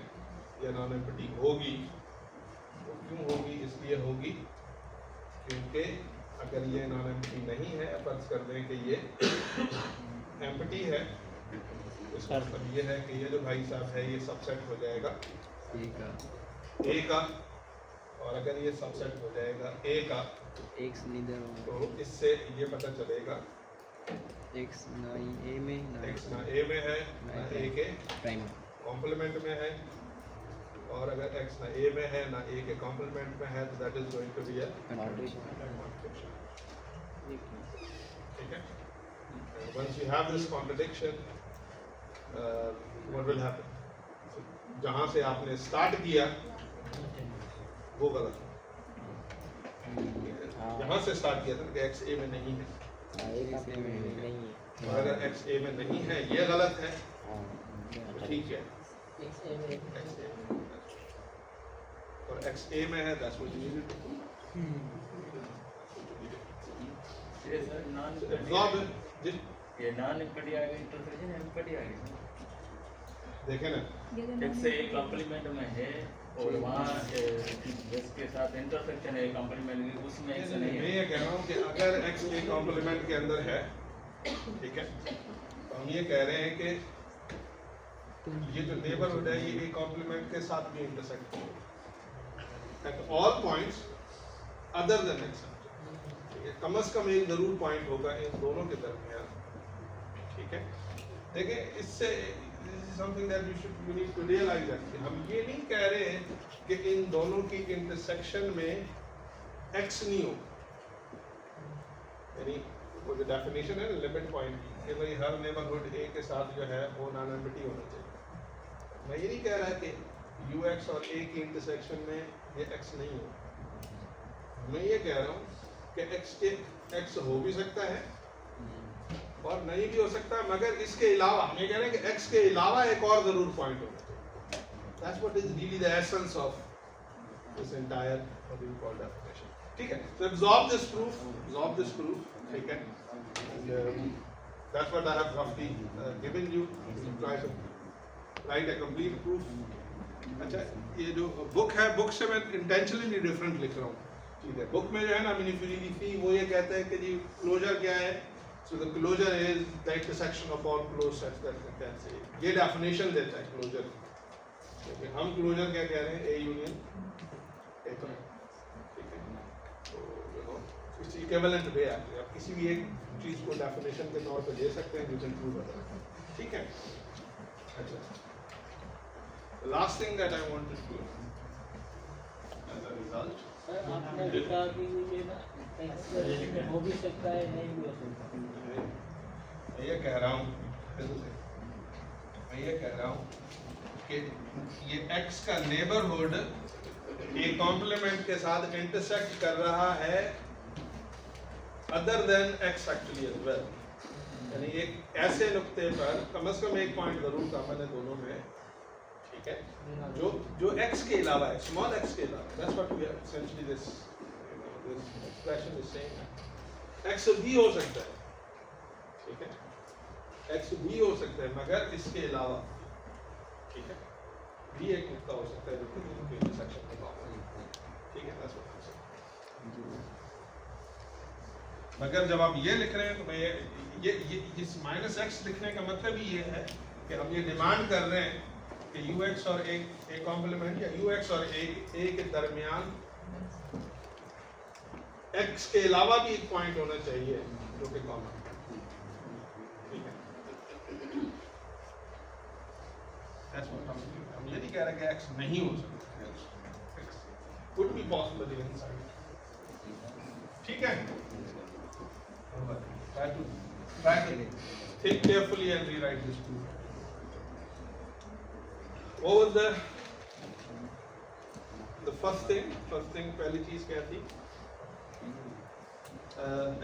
यह नॉन एम्प्टी होगी, वो क्यों होगी? इसलिए होगी क्योंकि अगर ये नॉन एम्प्टी नहीं है, फर्ज कर दें कि ये एम्प्टी है, इसका मतलब ये है कि ये जो भाई साहब है ये सबसेट हो जाएगा ए का, और अगर ये सबसेट हो जाएगा ए का एक्स नीदर तो इससे ये पता चलेगा एक्स ना ए में ना x ना a में है ना a के प्राइम कॉम्प्लीमेंट में है, और अगर x ना a में है ना a के कॉम्प्लीमेंट में है तो that is going to be a contradiction, ठीक है? Once you have this contradiction what will happen? जहाँ से आपने स्टार्ट किया वो गलत है। यहाँ से स्टार्ट किया था कि x a में नहीं है, और अगर x a में नहीं है ये गलत है, तो ठीक है, एक्स ए में और x a में है that's what you need to do. ये सर नॉन Absorb it. ये नॉन एम्प्टी आ गई, इंटरसेक्शन एम्प्टी आ गई। देखे ना, एक से एक कॉम्प्लीमेंट में है और वहाँ जिसके साथ इंटरसेक्शन है कॉम्प्लीमेंट की, उसमें एक्स नहीं मैं है। ये कह रहा हूँ कि अगर x a कॉम्प्लीमेंट के अंदर है, ठीक है, तो हम ये कह रहे हैं कि ये जो नेबरहुड है ये a कॉम्प्लीमेंट के साथ भी इंटरसेक्ट करेगा at all points other than x, ठीक है? कम से कम एक जरूर पॉइंट होगा इन दोनों के दरमियान, ठीक है? देखिए इससे something that you need to realise that हम ये नहीं कह रहे हैं कि इन दोनों की इंटरसेक्शन में x नहीं हो, यानी वो जो डेफिनेशन है लिमिट पॉइंट कि भाई हर नेबरहुड ए के साथ जो है वो नॉन एम्प्टी होना चाहिए। मैं ये नहीं कह रहा कि यू एक्स और ए की इंटरसेक्शन में ये एक्स नहीं हो, मैं ये कह रहा हूँ कि एक्स हो भी सकता है और नहीं भी हो सकता, मगर इसके अलावा हम ये कह रहे हैं कि x के अलावा एक और जरूर पॉइंट होना चाहिए। That's what is really the essence of this entire what we call definition. ठीक है, so absorb this proof, ठीक है, and that's what I have roughly given you. Try to write a complete proof. अच्छा, ये जो book है, book से मैं intentionally different लिख रहा हूँ, ठीक है। बुक में जो है ना मिनिफिली वो ये कहता है कि जी क्लोजर क्या है, so the closure is the intersection of all closed sets that we can say. ये definition देता है closure, लेकिन हम closure क्या कह रहे हैं, A union A तो, ठीक है। तो you know it's equivalent way actually, आप किसी भी एक चीज को definition के तौर पे ले सकते हैं, you can prove it, ठीक है। अच्छा, the last thing that I want to do as a result, आपने कहा कि ये ना एक्स हो भी सकता है, नहीं भी हो सकता है। मैं ये कह रहा हूँ कि ये x का नेबरहुड एक कॉम्प्लीमेंट के साथ इंटरसेक्ट कर रहा है other than x actually as well, यानी एक ऐसे नुक्ते पर कम से कम एक पॉइंट जरूर कॉमन है दोनों में, ठीक है, जो x के अलावा है, स्मॉल x के अलावा। That's what we are essentially this expression is saying. x भी हो सकता है, ठीक है, x भी हो सकता है मगर इसके अलावा, ठीक है, भी एक नुक्ता हो सकता है जो कि इंटरसेक्शन में पास है, ठीक है। that's what I'm saying. मगर जब आप ये लिख रहे हैं तो मैं ये इस माइनस एक्स लिखने का मतलब ही ये है कि हम ये डिमांड कर रहे हैं कि यू एक्स और ए कॉम्प्लीमेंट या यू एक्स और ए के दरमियान एक्स के अलावा भी एक पॉइंट होना चाहिए जो कि कॉमन, ठीक है। हम ये नहीं कह रहे कि एक्स नहीं हो सकता, x could be possible inside, ठीक है। Try to think carefully and rewrite this proof. What was the first thing? पहली चीज क्या थी?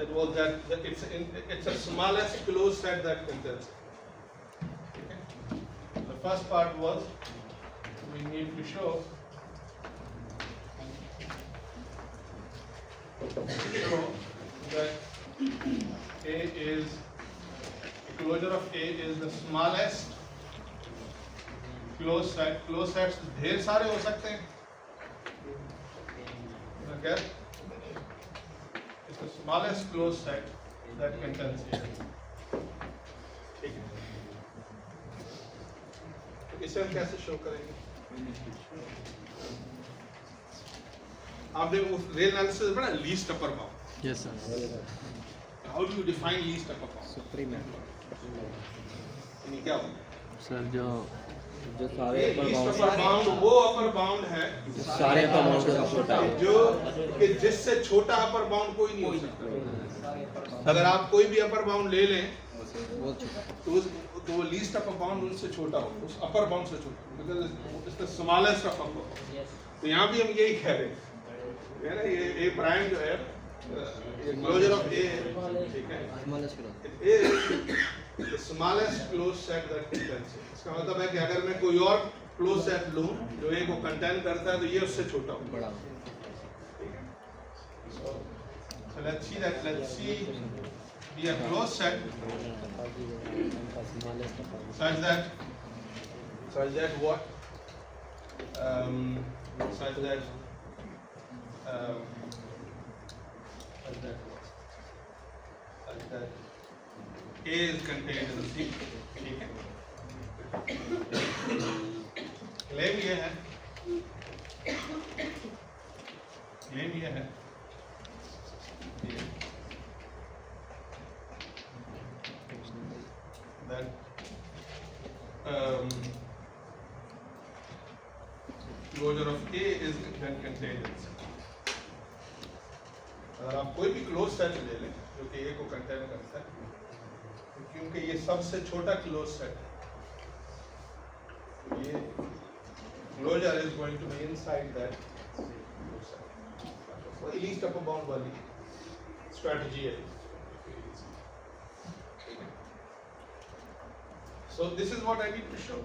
It was that it's a smallest closed set that contains it. Okay? The first part was we need to show that A is the closure of A is the smallest closed set. Closed sets ढेर सारे हो सकते हैं, okay? It's the smallest closed set that contains A. ठीक है, तो इसे हम कैसे शो करेंगे? आपने वो रेल एनालिसिस पढ़ा, least upper bound. Yes sir. How do you define least upper bound? Supreme यानी क्या होगा? सर जो सारे लीस्ट अपर बाउंड वो अपर बाउंड है सारे अपर बाउंड से छोटा है, जो कि जिससे छोटा अपर बाउंड कोई नहीं हो सकता। अगर आप कोई भी अपर बाउंड ले लें तो वो लीस्ट अपर बाउंड उनसे छोटा हो, उस अपर बाउंड से छोटा, because it's the smallest upper bound. तो यहाँ भी हम यही कह रहे हैं ना, ये ए प्राइम जो है closure of A, ठीक है, A is the smallest closed set that contains it. इसका मतलब है कि अगर मैं कोई और closed set लूँ जो A को contain करता है तो ये उससे छोटा होगा, ठीक है। So let's see be a closed set such that what such that A is contained in C, ठीक है। क्लेम ये है that closure of A is then contained in C. अगर आप कोई भी क्लोज सेट ले लें जो कि ए को कंटेन करता है, तो क्योंकि ये सबसे छोटा क्लोज सेट है, ये closure is going to be inside that close set. वही लीस्ट अपर बाउंड वाली स्ट्रेटजी है। So this is what I need to show.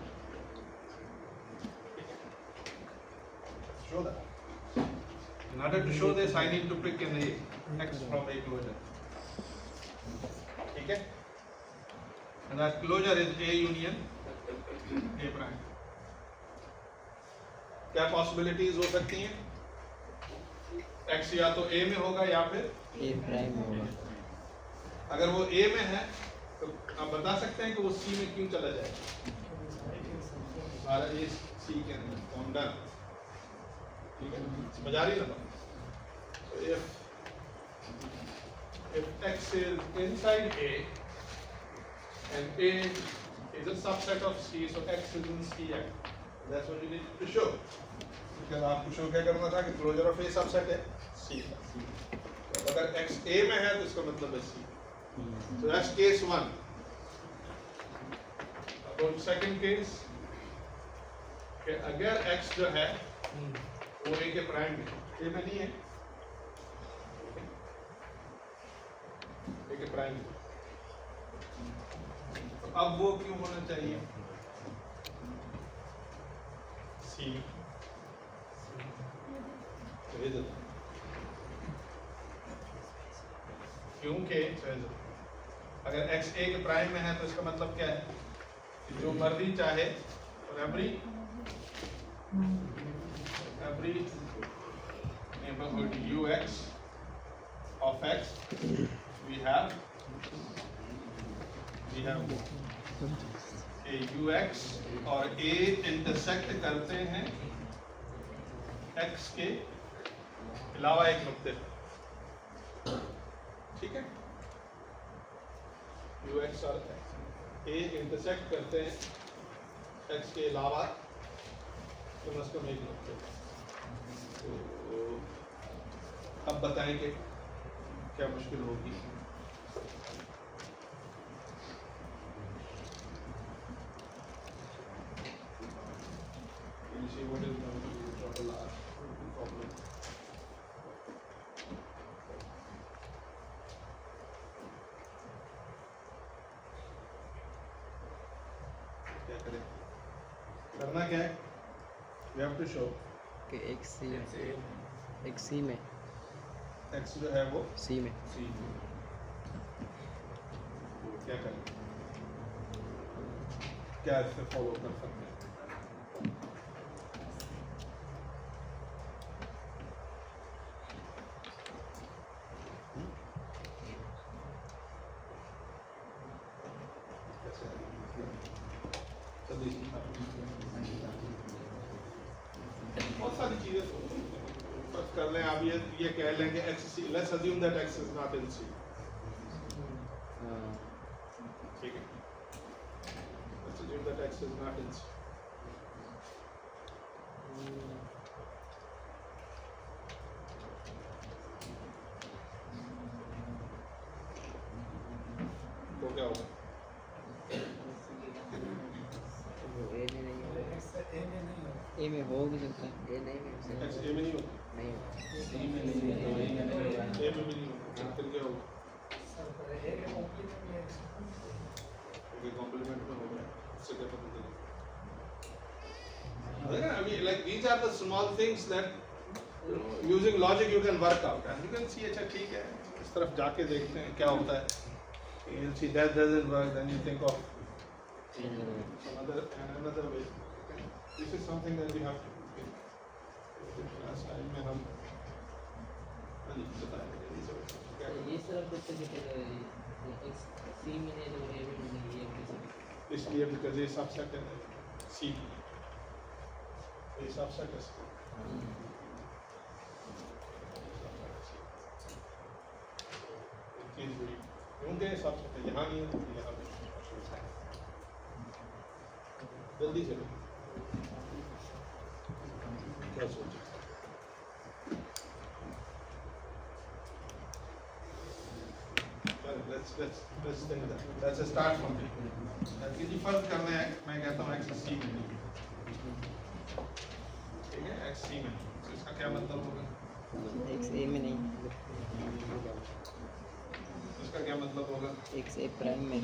Show that. In order to show this, I need to pick an A, X from A closure. ठीक है? And that closure is A union A prime. क्या possibilities हो सकती हैं? X या तो A में होगा या फिर ए प्राइम होगा। अगर वो A में है तो आप बता सकते हैं कि वो C में क्यों चला जाएगा? सारा ये C के अंदर फॉर्म डन। ठीक है, समझ आ रही है ना? So if X is inside A and A is a subset of C, so X is in CX. That's what you need to show. Because आपको शो क्या करना था कि closure of A subset है C का। तो अगर X A में है तो इसका मतलब है C। So that's case 1. About second case, कि अगर X जो है वो A के प्राइम में, A में नहीं है, A के प्राइम में, तो अब वो क्यों होना चाहिए C में? तो ये देता क्योंकि अगर x a के प्राइम में है तो इसका मतलब क्या है कि जो मर्जी चाहे और every neighborhood ux of x we have a ux और a इंटरसेक्ट करते हैं x के अलावा एक नुक्ते पर। ठीक है, ux और a इंटरसेक्ट करते हैं x के अलावा कम से कम एक नुक्ते पर। तो अब बताएं कि क्या मुश्किल होगी। What is going to be the problem? क्या करें? करना क्या है? We have to show कि एक सी में x जो है वो सी में C क्या करें? क्या इससे फॉलो कर सकते हैं? बहुत सारी चीजें कर लें आप। ये कह लें कि x C, let's assume that x is not in C. ठीक है, let's assume that x is not in C. तो क्या होगा? ए में हो भी सकता है, ए नहीं में x A में नहीं होगा, नहीं होगा। A में भी नहीं होगा, फिर क्या होगा? कॉम्प्लीमेंट में होगा, इससे क्या पता चलेगा? I mean, like these are the small things that using logic you can work out and you can see अच्छा ठीक है, इस तरफ जाके देखते हैं क्या होता है। You'll see that doesn't work, then you think of another way. This is something that we have to do. Last time में हम ये सिर्फ एक्स सी में नहीं तो ए में नहीं ये कैसे? इसलिए because ये सबसेट है C, ये सबसेट है C. क्योंकि सबसेट है यहाँ नहीं है, यहाँ पे जल्दी से क्या सोचें? let's think that. Let's start from here. किसी फर्क करना है, मैं कहता हूँ x c में नहीं, ठीक है, x c में, तो इसका क्या मतलब होगा? x a में नहीं, इसका क्या मतलब होगा? x a प्राइम में।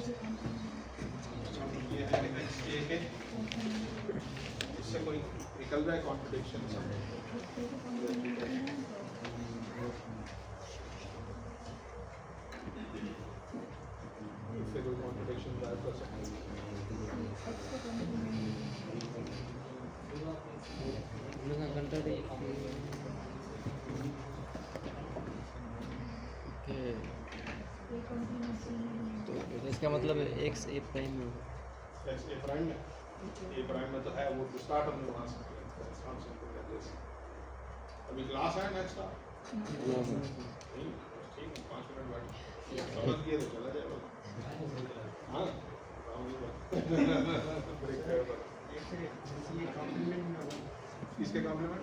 ये है कि x a के, इससे कोई निकल रहा है कॉन्ट्रडिक्शन? फिर कोई कॉन्ट्रडिक्शन बात कर सकते हैं? तो इसका मतलब x a प्राइम में। x a प्राइम में, a प्राइम में तो है, वो तो स्टार्ट हमने वहाँ से किया। अभी क्लास है नेक्स्ट का? नहीं, ठीक है, 5 मिनट बाद समझ गए तो चला जाएगा। हाँ, किसके कॉम्प्लीमेंट?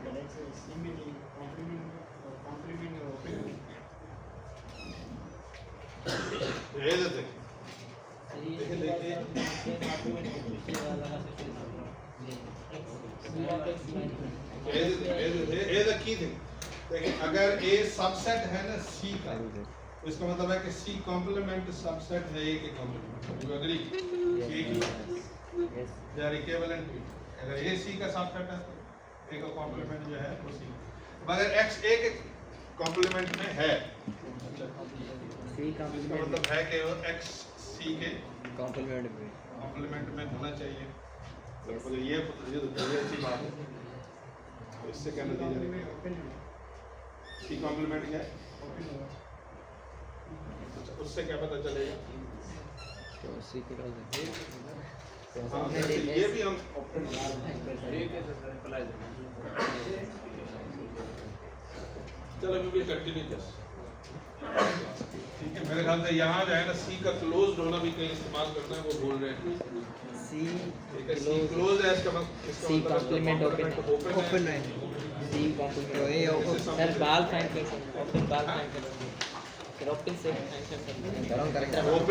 ये देखिए, की थिंग, देखिए अगर A सबसेट है ना C का, तो इसका मतलब है कि C कॉम्प्लीमेंट सबसेट है A के complement. You agree? They are equivalent. अगर A C का सबसेट है तो A का कॉम्प्लीमेंट जो है वो C, मगर X A के कॉम्प्लीमेंट में है, इसका मतलब है कि वो X C के कॉम्प्लीमेंट में होना चाहिए। तो ये तो अच्छी बात है। इससे क्या नतीजा निकलेगा? C कॉम्प्लीमेंट क्या है? उससे क्या पता चलेगा? हाँ, ये भी हम चलो वी विल कंटिन्यू दिस। ठीक है, मेरे ख्याल से यहाँ जो है ना C का क्लोज्ड होना भी कहीं इस्तेमाल करना है, वो भूल रहे हैं। C क्लोज है, इसका मतलब C कॉम्प्लीमेंट ओपन है। C कॉम्प्लीमेंट सर बाल फाइंड कर सकते हैं, ओपन बाल फाइंड कर सकते हैं, फिर ओपन से फाइंड कर सकते हैं।